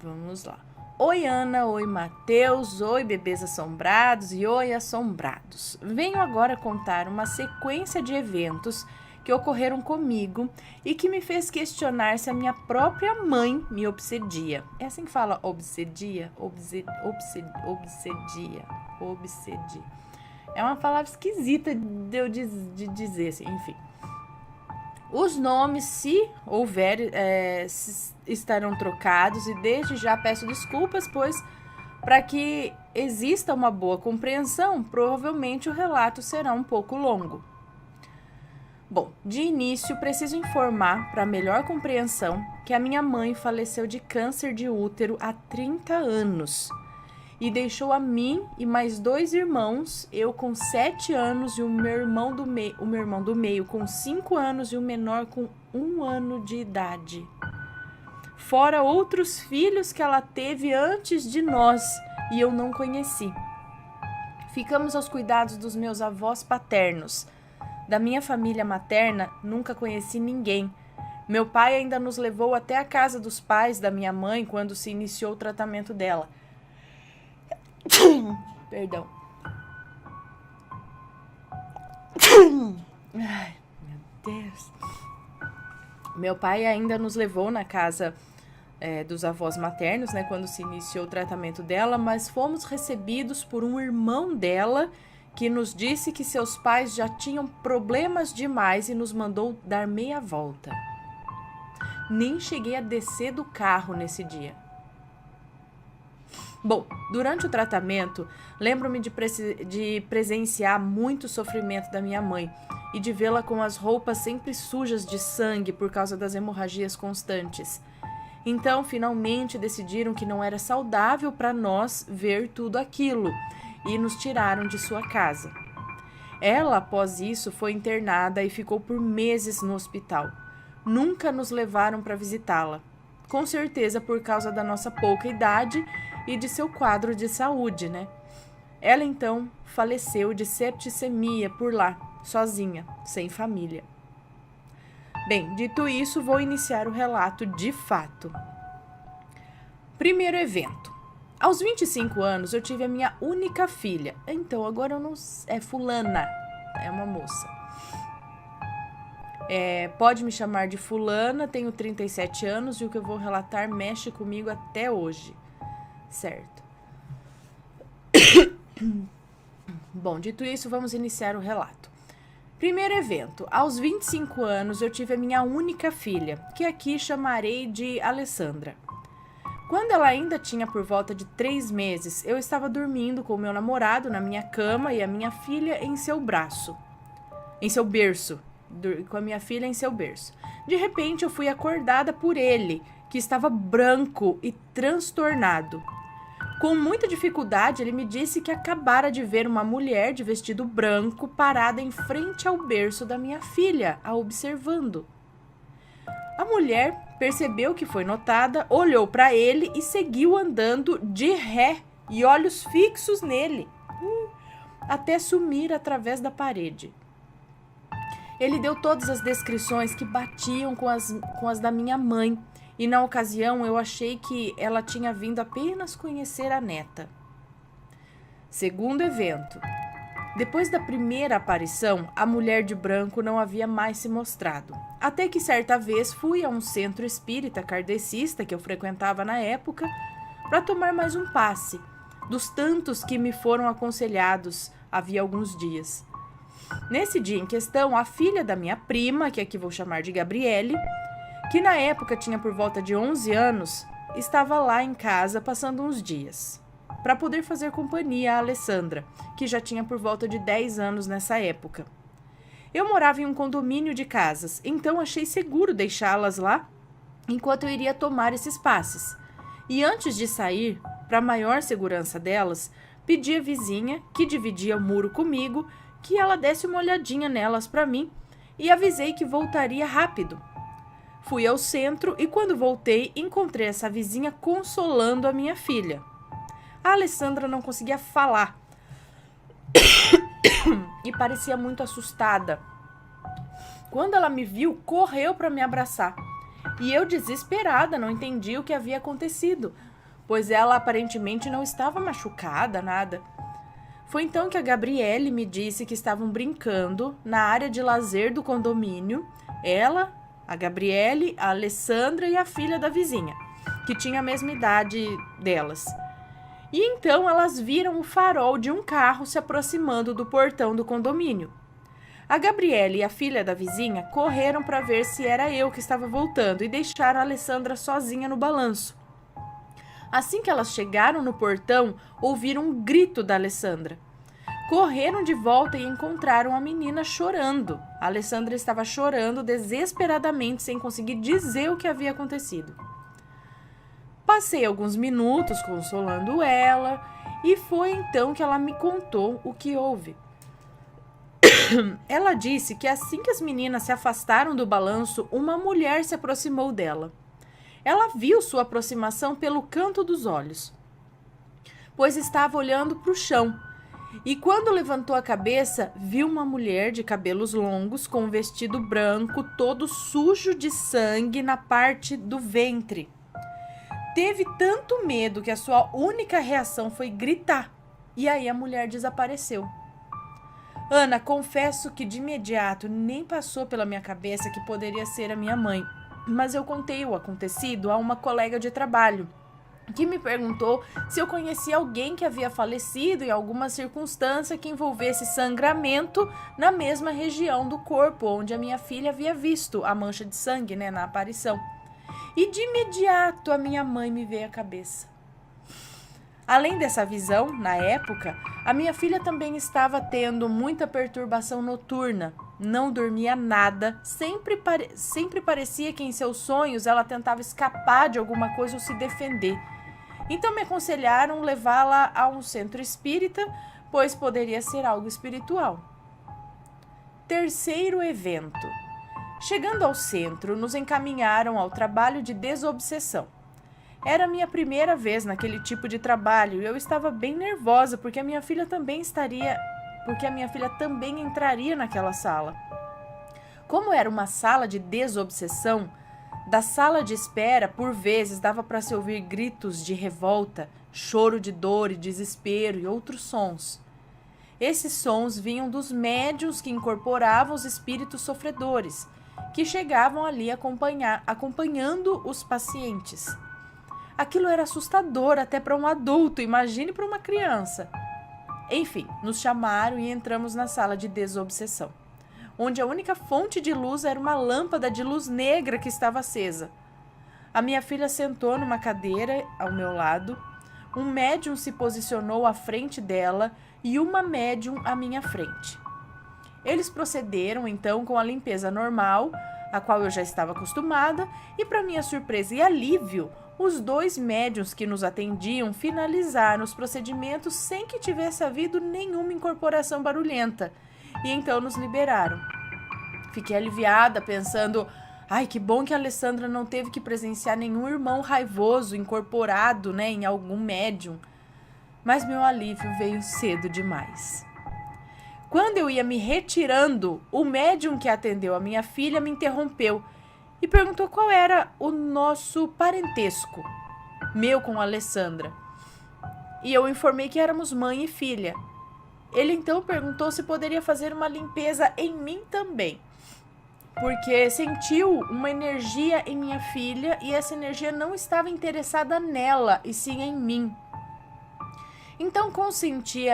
Vamos lá. Oi, Ana. Oi, Matheus. Oi, bebês assombrados e oi, assombrados. Venho agora contar uma sequência de eventos que ocorreram comigo e que me fez questionar se a minha própria mãe me obsedia. É assim que fala obsedia? Obsedia. É uma palavra esquisita de dizer, assim, enfim. Os nomes, se houver, estarão trocados e desde já peço desculpas, pois para que exista uma boa compreensão, provavelmente o relato será um pouco longo. Bom, de início preciso informar para melhor compreensão que a minha mãe faleceu de câncer de útero há 30 anos. E deixou a mim e mais 2 irmãos, eu com 7 anos e o meu irmão do meio com 5 anos e o menor com 1 ano de idade. Fora outros filhos que ela teve antes de nós e eu não conheci. Ficamos aos cuidados dos meus avós paternos. Da minha família materna, nunca conheci ninguém. Meu pai ainda nos levou até a casa dos pais da minha mãe quando se iniciou o tratamento dela. Perdão. Ai, meu Deus. Meu pai ainda nos levou na casa dos avós maternos, né, quando se iniciou o tratamento dela, mas fomos recebidos por um irmão dela que nos disse que seus pais já tinham problemas demais e nos mandou dar meia volta. Nem cheguei a descer do carro nesse dia. Bom, durante o tratamento, lembro-me de presenciar muito sofrimento da minha mãe e de vê-la com as roupas sempre sujas de sangue por causa das hemorragias constantes. Então, finalmente decidiram que não era saudável para nós ver tudo aquilo e nos tiraram de sua casa. Ela, após isso, foi internada e ficou por meses no hospital. Nunca nos levaram para visitá-la. Com certeza por causa da nossa pouca idade e de seu quadro de saúde, né? Ela, então, faleceu de septicemia por lá, sozinha, sem família. Bem, dito isso, vou iniciar o relato de fato. Primeiro evento. Aos 25 anos, eu tive a minha única filha. Então, agora eu não... É fulana. É uma moça. Pode me chamar de fulana, tenho 37 anos e o que eu vou relatar mexe comigo até hoje. Certo. Bom, dito isso, vamos iniciar o relato. Primeiro evento. Aos 25 anos, eu tive a minha única filha, que aqui chamarei de Alessandra. Quando ela ainda tinha por volta de 3 meses, eu estava dormindo com o meu namorado na minha cama e a minha filha em seu berço. Com a minha filha em seu berço. De repente, eu fui acordada por ele, que estava branco e transtornado. Com muita dificuldade, ele me disse que acabara de ver uma mulher de vestido branco parada em frente ao berço da minha filha, a observando. A mulher percebeu que foi notada, olhou para ele e seguiu andando de ré e olhos fixos nele, até sumir através da parede. Ele deu todas as descrições que batiam com as da minha mãe, e na ocasião eu achei que ela tinha vindo apenas conhecer a neta. Segundo evento. Depois da primeira aparição, a mulher de branco não havia mais se mostrado. Até que certa vez fui a um centro espírita kardecista que eu frequentava na época para tomar mais um passe, dos tantos que me foram aconselhados havia alguns dias. Nesse dia em questão, a filha da minha prima, que aqui vou chamar de Gabriele, que na época tinha por volta de 11 anos, estava lá em casa passando uns dias, para poder fazer companhia à Alessandra, que já tinha por volta de 10 anos nessa época. Eu morava em um condomínio de casas, então achei seguro deixá-las lá enquanto eu iria tomar esses passes. E antes de sair, para maior segurança delas, Pedi à vizinha, que dividia o muro comigo, que ela desse uma olhadinha nelas para mim e avisei que voltaria rápido. Fui ao centro e quando voltei, encontrei essa vizinha consolando a minha filha. A Alessandra não conseguia falar e parecia muito assustada. Quando ela me viu, correu para me abraçar. E eu, desesperada, não entendi o que havia acontecido, pois ela aparentemente não estava machucada, nada. Foi então que a Gabriele me disse que estavam brincando na área de lazer do condomínio, ela, a Gabriele, a Alessandra e a filha da vizinha, que tinha a mesma idade delas. E então elas viram o farol de um carro se aproximando do portão do condomínio. A Gabriele e a filha da vizinha correram para ver se era eu que estava voltando e deixaram a Alessandra sozinha no balanço. Assim que elas chegaram no portão, ouviram um grito da Alessandra. Correram de volta e encontraram a menina chorando. A Alessandra estava chorando desesperadamente, sem conseguir dizer o que havia acontecido. Passei alguns minutos consolando ela e foi então que ela me contou o que houve. Ela disse que assim que as meninas se afastaram do balanço, uma mulher se aproximou dela. Ela viu sua aproximação pelo canto dos olhos, pois estava olhando para o chão. E quando levantou a cabeça, viu uma mulher de cabelos longos com um vestido branco, todo sujo de sangue na parte do ventre. Teve tanto medo que a sua única reação foi gritar. E aí a mulher desapareceu. Ana, confesso que de imediato nem passou pela minha cabeça que poderia ser a minha mãe, mas eu contei o acontecido a uma colega de trabalho, que me perguntou se eu conhecia alguém que havia falecido em alguma circunstância que envolvesse sangramento na mesma região do corpo onde a minha filha havia visto a mancha de sangue, na aparição. E de imediato a minha mãe me veio à cabeça. Além dessa visão, na época, a minha filha também estava tendo muita perturbação noturna. Não dormia nada, sempre parecia que em seus sonhos ela tentava escapar de alguma coisa ou se defender. Então me aconselharam levá-la a um centro espírita, pois poderia ser algo espiritual. Terceiro evento. Chegando ao centro, nos encaminharam ao trabalho de desobsessão. Era a minha primeira vez naquele tipo de trabalho e eu estava bem nervosa porque a minha filha também entraria naquela sala. Como era uma sala de desobsessão, da sala de espera, por vezes, dava para se ouvir gritos de revolta, choro de dor e desespero e outros sons. Esses sons vinham dos médiuns que incorporavam os espíritos sofredores, que chegavam ali acompanhando os pacientes. Aquilo era assustador até para um adulto, imagine para uma criança. Enfim, nos chamaram e entramos na sala de desobsessão, onde a única fonte de luz era uma lâmpada de luz negra que estava acesa. A minha filha sentou numa cadeira ao meu lado, um médium se posicionou à frente dela e uma médium à minha frente. Eles procederam então com a limpeza normal, a qual eu já estava acostumada, e para minha surpresa e alívio, os dois médiuns que nos atendiam finalizaram os procedimentos sem que tivesse havido nenhuma incorporação barulhenta, e então nos liberaram. Fiquei aliviada, pensando, ai, que bom que a Alessandra não teve que presenciar nenhum irmão raivoso incorporado, em algum médium. Mas meu alívio veio cedo demais. Quando eu ia me retirando, o médium que atendeu a minha filha me interrompeu e perguntou qual era o nosso parentesco, meu com a Alessandra. E eu informei que éramos mãe e filha. Ele então perguntou se poderia fazer uma limpeza em mim também, porque sentiu uma energia em minha filha e essa energia não estava interessada nela, e sim em mim. Então consenti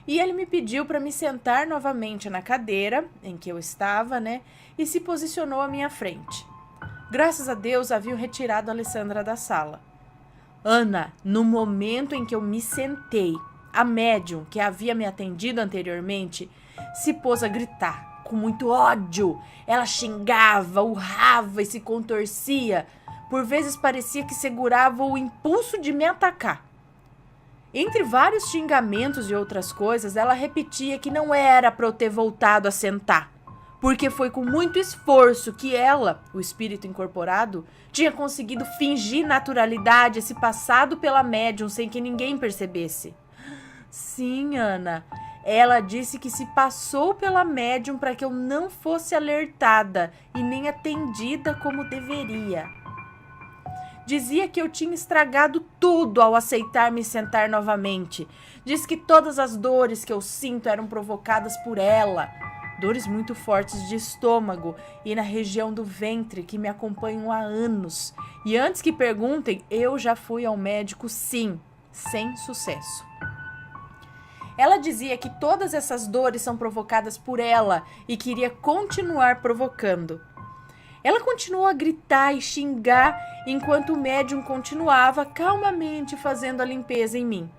e ele me pediu para me sentar novamente na cadeira em que eu estava, e se posicionou à minha frente. Graças a Deus haviam retirado a Alessandra da sala. Ana, no momento em que eu me sentei, a médium que havia me atendido anteriormente se pôs a gritar com muito ódio. Ela xingava, urrava e se contorcia. Por vezes parecia que segurava o impulso de me atacar. Entre vários xingamentos e outras coisas, ela repetia que não era para eu ter voltado a sentar, porque foi com muito esforço que ela, o espírito incorporado, tinha conseguido fingir naturalidade esse passado pela médium sem que ninguém percebesse. Sim, Ana, ela disse que se passou pela médium para que eu não fosse alertada e nem atendida como deveria. Dizia que eu tinha estragado tudo ao aceitar me sentar novamente. Diz que todas as dores que eu sinto eram provocadas por ela. Dores muito fortes de estômago e na região do ventre que me acompanham há anos. E antes que perguntem, eu já fui ao médico, sim, sem sucesso. Ela dizia que todas essas dores são provocadas por ela e queria continuar provocando. Ela continuou a gritar e xingar enquanto o médium continuava calmamente fazendo a limpeza em mim.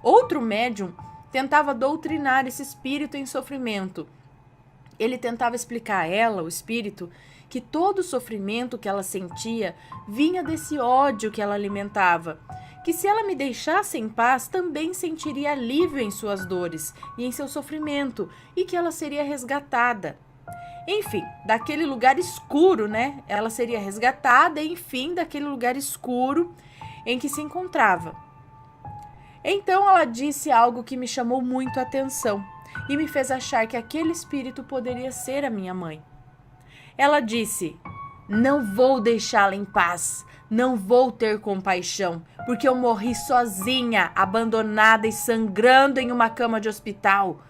Outro médium tentava doutrinar esse espírito em sofrimento. Ele tentava explicar a ela, o espírito, que todo o sofrimento que ela sentia vinha desse ódio que ela alimentava, que se ela me deixasse em paz, também sentiria alívio em suas dores e em seu sofrimento, e que ela seria resgatada. Enfim, daquele lugar escuro, né? Ela seria resgatada, enfim, daquele lugar escuro em que se encontrava. Então ela disse algo que me chamou muito a atenção e me fez achar que aquele espírito poderia ser a minha mãe. Ela disse: "Não vou deixá-la em paz, não vou ter compaixão, porque eu morri sozinha, abandonada e sangrando em uma cama de hospital.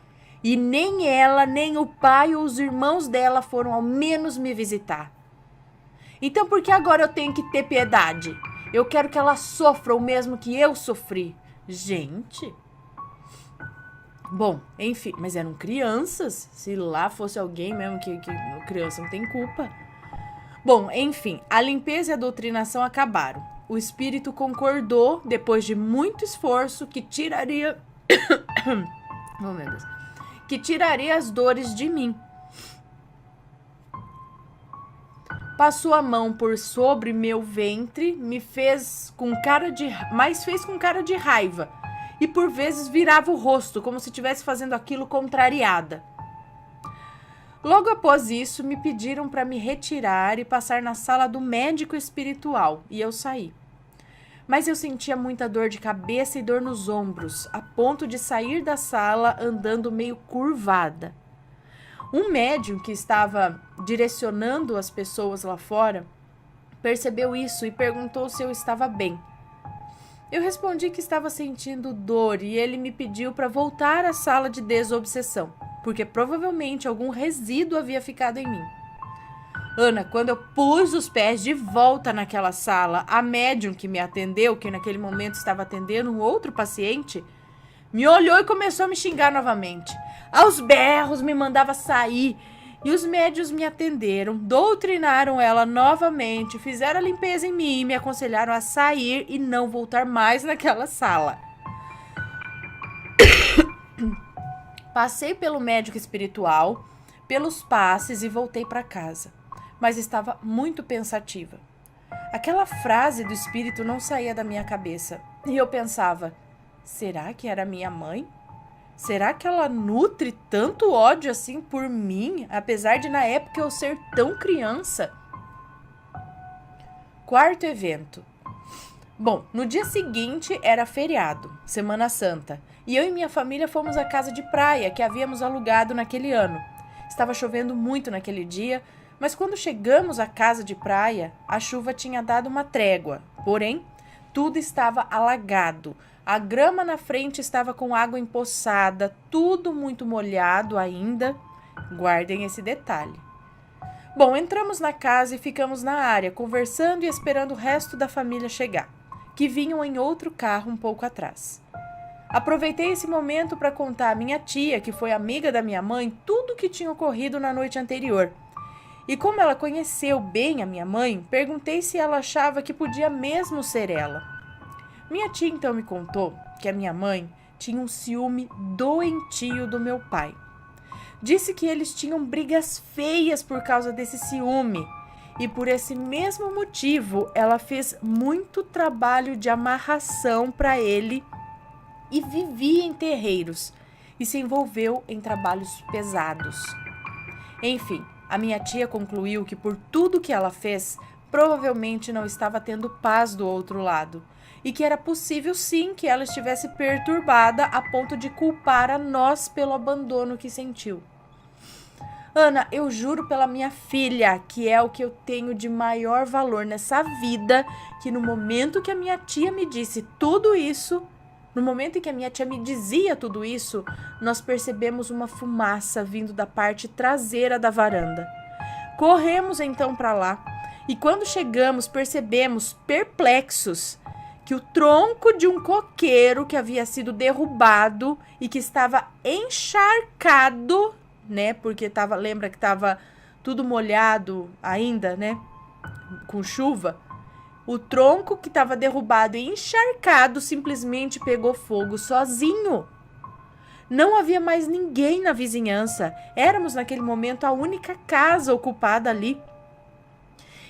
E nem ela, nem o pai ou os irmãos dela foram ao menos me visitar. Então por que agora eu tenho que ter piedade? Eu quero que ela sofra o mesmo que eu sofri." Gente. Bom, enfim, mas eram crianças. Se lá fosse alguém mesmo que criança não tem culpa. Bom, enfim, a limpeza e a doutrinação acabaram. O espírito concordou, depois de muito esforço, que tiraria... oh, meu Deus. Que tiraria as dores de mim. Passou a mão por sobre meu ventre, fez com cara de raiva, e por vezes virava o rosto, como se estivesse fazendo aquilo contrariada. Logo após isso, me pediram para me retirar e passar na sala do médico espiritual, e eu saí. Mas eu sentia muita dor de cabeça e dor nos ombros, a ponto de sair da sala andando meio curvada. Um médium que estava direcionando as pessoas lá fora percebeu isso e perguntou se eu estava bem. Eu respondi que estava sentindo dor e ele me pediu para voltar à sala de desobsessão, porque provavelmente algum resíduo havia ficado em mim. Ana, quando eu pus os pés de volta naquela sala, a médium que me atendeu, que naquele momento estava atendendo um outro paciente, me olhou e começou a me xingar novamente. Aos berros me mandava sair e os médiuns me atenderam, doutrinaram ela novamente, fizeram a limpeza em mim e me aconselharam a sair e não voltar mais naquela sala. Passei pelo médico espiritual, pelos passes e voltei para casa, mas estava muito pensativa. Aquela frase do espírito não saía da minha cabeça e eu pensava: será que era minha mãe? Será que ela nutre tanto ódio assim por mim, apesar de na época eu ser tão criança? Quarto evento. Bom, no dia seguinte era feriado, Semana Santa, e eu e minha família fomos à casa de praia que havíamos alugado naquele ano. Estava chovendo muito naquele dia, mas quando chegamos à casa de praia, a chuva tinha dado uma trégua, porém, tudo estava alagado. A grama na frente estava com água empoçada, tudo muito molhado ainda. Guardem esse detalhe. Bom, entramos na casa e ficamos na área, conversando e esperando o resto da família chegar, que vinham em outro carro um pouco atrás. Aproveitei esse momento para contar à minha tia, que foi amiga da minha mãe, tudo o que tinha ocorrido na noite anterior. E como ela conheceu bem a minha mãe, perguntei se ela achava que podia mesmo ser ela. Minha tia então me contou que a minha mãe tinha um ciúme doentio do meu pai. Disse que eles tinham brigas feias por causa desse ciúme e por esse mesmo motivo ela fez muito trabalho de amarração para ele e vivia em terreiros e se envolveu em trabalhos pesados. Enfim, a minha tia concluiu que por tudo que ela fez, provavelmente não estava tendo paz do outro lado e que era possível sim que ela estivesse perturbada a ponto de culpar a nós pelo abandono que sentiu. Ana, eu juro pela minha filha, que é o que eu tenho de maior valor nessa vida, que no momento que a minha tia me disse tudo isso, no momento em que a minha tia me dizia tudo isso, nós percebemos uma fumaça vindo da parte traseira da varanda. Corremos então para lá e quando chegamos percebemos, perplexos, que o tronco de um coqueiro que havia sido derrubado e que estava encharcado, né? Porque lembra que estava tudo molhado ainda, né? Com chuva. O tronco que estava derrubado e encharcado simplesmente pegou fogo sozinho. Não havia mais ninguém na vizinhança. Éramos naquele momento a única casa ocupada ali.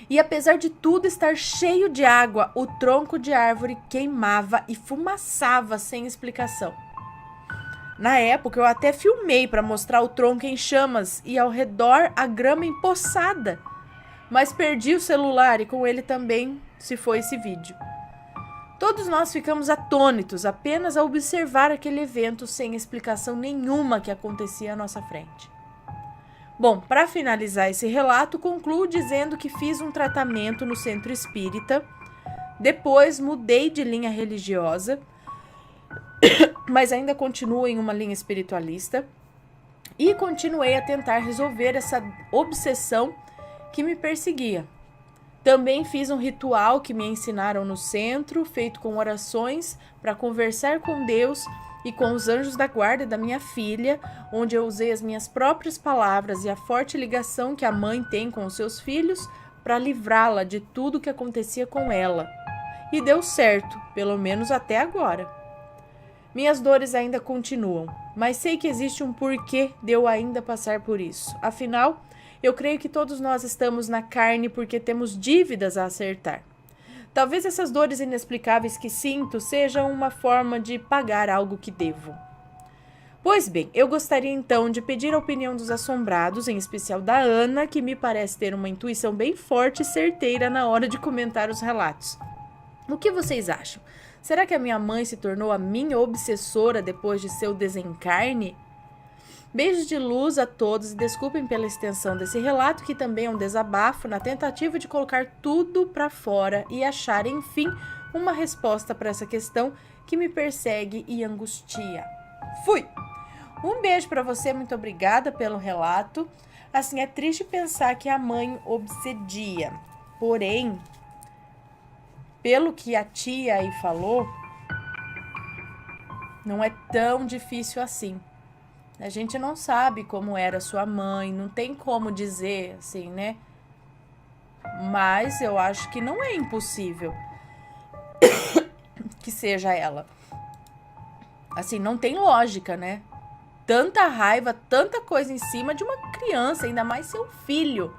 E apesar de tudo estar cheio de água, o tronco de árvore queimava e fumaçava sem explicação. Na época, eu até filmei para mostrar o tronco em chamas e ao redor a grama empoçada. Mas perdi o celular e com ele também se foi esse vídeo. Todos nós ficamos atônitos apenas a observar aquele evento sem explicação nenhuma que acontecia à nossa frente. Bom, para finalizar esse relato, concluo dizendo que fiz um tratamento no centro espírita, depois mudei de linha religiosa, mas ainda continuo em uma linha espiritualista e continuei a tentar resolver essa obsessão que me perseguia. Também fiz um ritual que me ensinaram no centro, feito com orações para conversar com Deus e com os anjos da guarda da minha filha, onde eu usei as minhas próprias palavras e a forte ligação que a mãe tem com os seus filhos para livrá-la de tudo que acontecia com ela. E deu certo, pelo menos até agora. Minhas dores ainda continuam, mas sei que existe um porquê de eu ainda passar por isso. Afinal, eu creio que todos nós estamos na carne porque temos dívidas a acertar. Talvez essas dores inexplicáveis que sinto sejam uma forma de pagar algo que devo. Pois bem, eu gostaria então de pedir a opinião dos assombrados, em especial da Ana, que me parece ter uma intuição bem forte e certeira na hora de comentar os relatos. O que vocês acham? Será que a minha mãe se tornou a minha obsessora depois de seu desencarne? Beijos de luz a todos e desculpem pela extensão desse relato, que também é um desabafo na tentativa de colocar tudo para fora e achar, enfim, uma resposta para essa questão que me persegue e angustia. Fui! Um beijo para você, muito obrigada pelo relato. Assim, é triste pensar que a mãe obsedia, porém, pelo que a tia aí falou, não é tão difícil assim. A gente não sabe como era sua mãe, não tem como dizer assim, né? Mas eu acho que não é impossível que seja ela. Assim, não tem lógica, né? Tanta raiva, tanta coisa em cima de uma criança, ainda mais seu filho,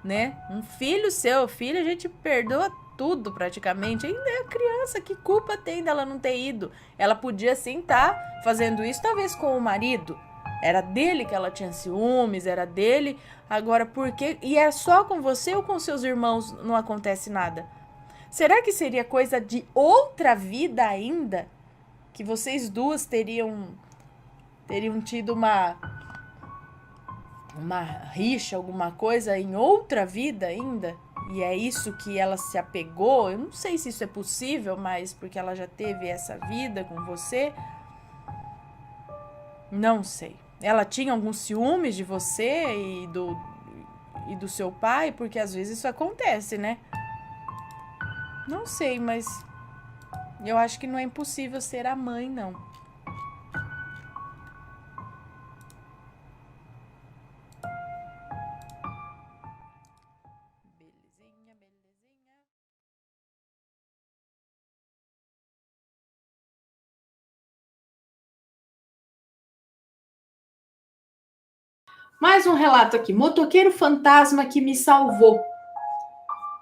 né? Um filho seu, filho, a gente perdoa tudo praticamente. Ainda é a criança, que culpa tem dela não ter ido? Ela podia sim estar fazendo isso, talvez com o marido. Era dele que ela tinha ciúmes, era dele. Agora, por quê? E é só com você ou com seus irmãos não acontece nada? Será que seria coisa de outra vida ainda? Que vocês duas teriam tido uma rixa, alguma coisa em outra vida ainda? E é isso que ela se apegou? Eu não sei se isso é possível, mas porque ela já teve essa vida com você? Não sei. Ela tinha alguns ciúmes de você e do seu pai? Porque às vezes isso acontece, né? Não sei, mas eu acho que não é impossível ser a mãe, não. Belezinha, belezinha. Mais um relato aqui. Motoqueiro fantasma que me salvou.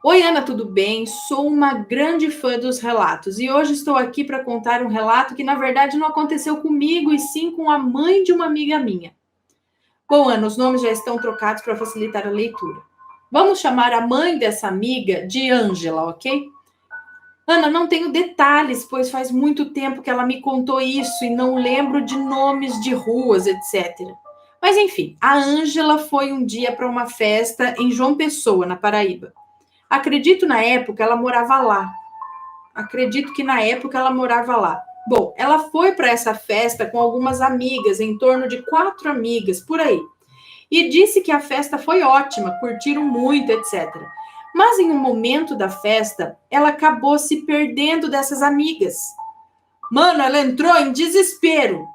Oi, Ana, tudo bem? Sou uma grande fã dos relatos e hoje estou aqui para contar um relato que, na verdade, não aconteceu comigo e sim com a mãe de uma amiga minha. Bom, Ana, os nomes já estão trocados para facilitar a leitura. Vamos chamar a mãe dessa amiga de Ângela, ok? Ana, não tenho detalhes, pois faz muito tempo que ela me contou isso e não lembro de nomes de ruas, etc. Mas enfim, a Ângela foi um dia para uma festa em João Pessoa, na Paraíba. Acredito que na época ela morava lá. Bom, ela foi para essa festa com algumas amigas, em torno de 4 amigas, por aí. E disse que a festa foi ótima, curtiram muito, etc. Mas em um momento da festa, ela acabou se perdendo dessas amigas. Mano, ela entrou em desespero.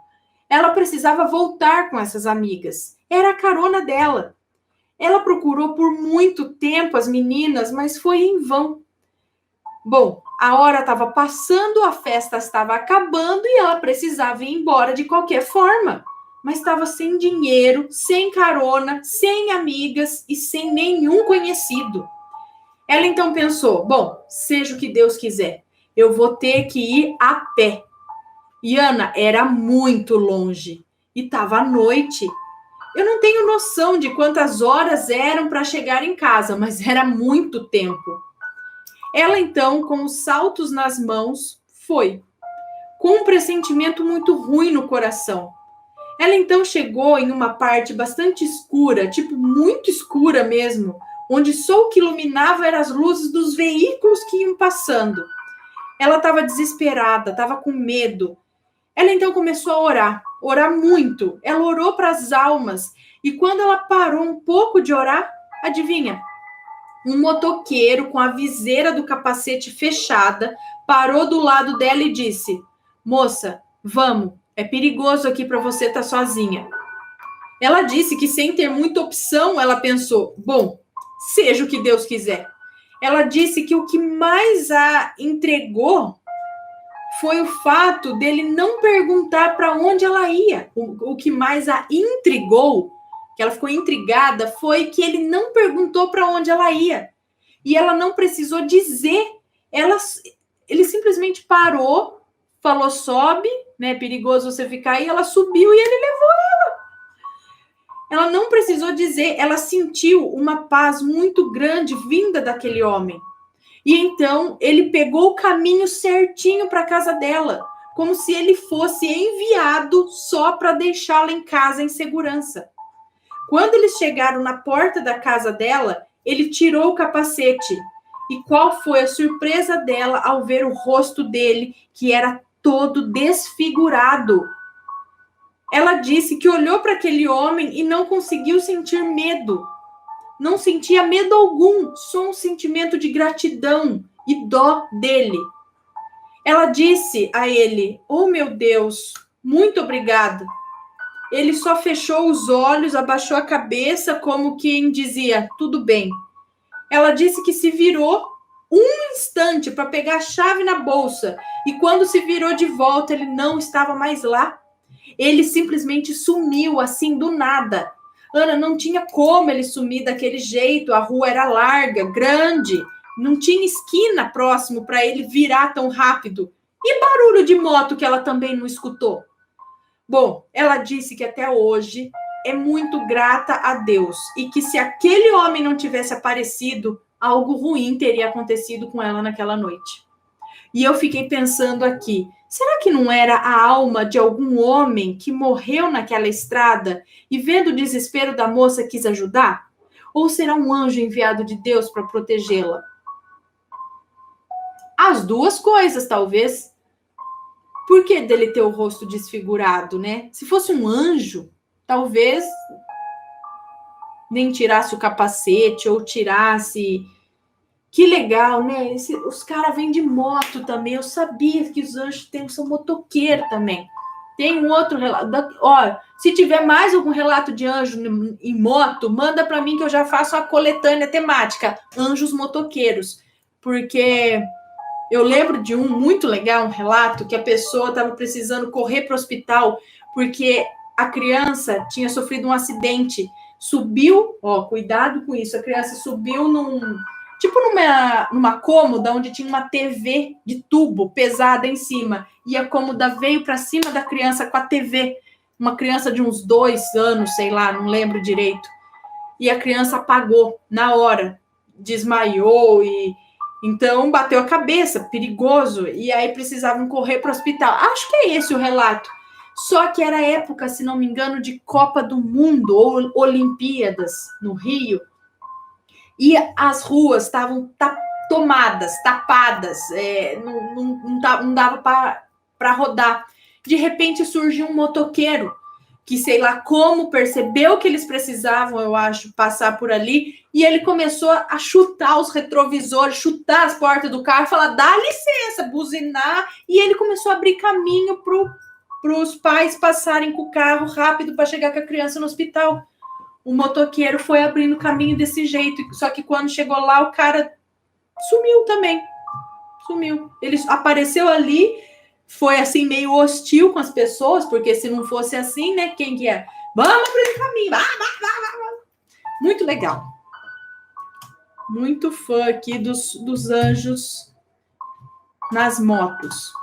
Ela precisava voltar com essas amigas. Era a carona dela. Ela procurou por muito tempo as meninas, mas foi em vão. Bom, a hora estava passando, a festa estava acabando e ela precisava ir embora de qualquer forma. Mas estava sem dinheiro, sem carona, sem amigas e sem nenhum conhecido. Ela então pensou, bom, seja o que Deus quiser, eu vou ter que ir a pé. E Ana, era muito longe e estava à noite. Eu não tenho noção de quantas horas eram para chegar em casa, mas era muito tempo. Ela então, com os saltos nas mãos, foi, com um pressentimento muito ruim no coração. Ela então chegou em uma parte bastante escura, tipo muito escura mesmo, onde só o que iluminava eram as luzes dos veículos que iam passando. Ela estava desesperada, estava com medo. Ela então começou a orar muito. Ela orou para as almas. E quando ela parou um pouco de orar, adivinha? Um motoqueiro com a viseira do capacete fechada parou do lado dela e disse: moça, vamos, é perigoso aqui para você estar sozinha. Ela disse que sem ter muita opção, ela pensou: bom, seja o que Deus quiser. Ela disse que o que mais a entregou foi o fato dele não perguntar para onde ela ia. O que mais a intrigou, que ela ficou intrigada, foi que ele não perguntou para onde ela ia. E ela não precisou dizer. Ele simplesmente parou, falou, sobe, né? É perigoso você ficar aí. Ela subiu e ele levou ela. Ela não precisou dizer. Ela sentiu uma paz muito grande vinda daquele homem. E então ele pegou o caminho certinho para a casa dela, como se ele fosse enviado só para deixá-la em casa em segurança. Quando eles chegaram na porta da casa dela, ele tirou o capacete. E qual foi a surpresa dela ao ver o rosto dele, que era todo desfigurado? Ela disse que olhou para aquele homem e não conseguiu sentir medo. Não sentia medo algum, só um sentimento de gratidão e dó dele. Ela disse a ele: oh, meu Deus, muito obrigada. Ele só fechou os olhos, abaixou a cabeça, como quem dizia, tudo bem. Ela disse que se virou um instante para pegar a chave na bolsa, e quando se virou de volta, ele não estava mais lá. Ele simplesmente sumiu, assim, do nada. Ana, não tinha como ele sumir daquele jeito, a rua era larga, grande, não tinha esquina próximo para ele virar tão rápido. E barulho de moto que ela também não escutou? Bom, ela disse que até hoje é muito grata a Deus e que se aquele homem não tivesse aparecido, algo ruim teria acontecido com ela naquela noite. E eu fiquei pensando aqui, será que não era a alma de algum homem que morreu naquela estrada e vendo o desespero da moça quis ajudar? Ou será um anjo enviado de Deus para protegê-la? As duas coisas, talvez. Por que dele ter o rosto desfigurado, né? Se fosse um anjo, talvez nem tirasse o capacete ou tirasse... Que legal, né? Os caras vêm de moto também. Eu sabia que os anjos são motoqueiro também. Tem um outro relato. Ó, se tiver mais algum relato de anjo em moto, manda para mim que eu já faço a coletânea temática. Anjos motoqueiros. Porque eu lembro de um muito legal, um relato, que a pessoa estava precisando correr para o hospital porque a criança tinha sofrido um acidente. Subiu, ó, cuidado com isso. A criança subiu tipo numa cômoda onde tinha uma TV de tubo pesada em cima. E a cômoda veio para cima da criança com a TV. Uma criança de uns 2 anos, sei lá, não lembro direito. E a criança apagou na hora, desmaiou e então bateu a cabeça, perigoso. E aí precisavam correr para o hospital. Acho que é esse o relato. Só que era época, se não me engano, de Copa do Mundo ou Olimpíadas no Rio. E as ruas estavam tomadas, tapadas, não dava para rodar. De repente surgiu um motoqueiro que, sei lá como, percebeu que eles precisavam, eu acho, passar por ali, e ele começou a chutar os retrovisores, chutar as portas do carro, falar, dá licença, buzinar, e ele começou a abrir caminho para os pais passarem com o carro rápido para chegar com a criança no hospital. O motoqueiro foi abrindo caminho desse jeito, só que quando chegou lá, o cara sumiu também. Sumiu. Ele apareceu ali, foi assim meio hostil com as pessoas, porque se não fosse assim, né, quem que é? Vamos abrir caminho. Muito legal. Muito fã aqui dos anjos nas motos.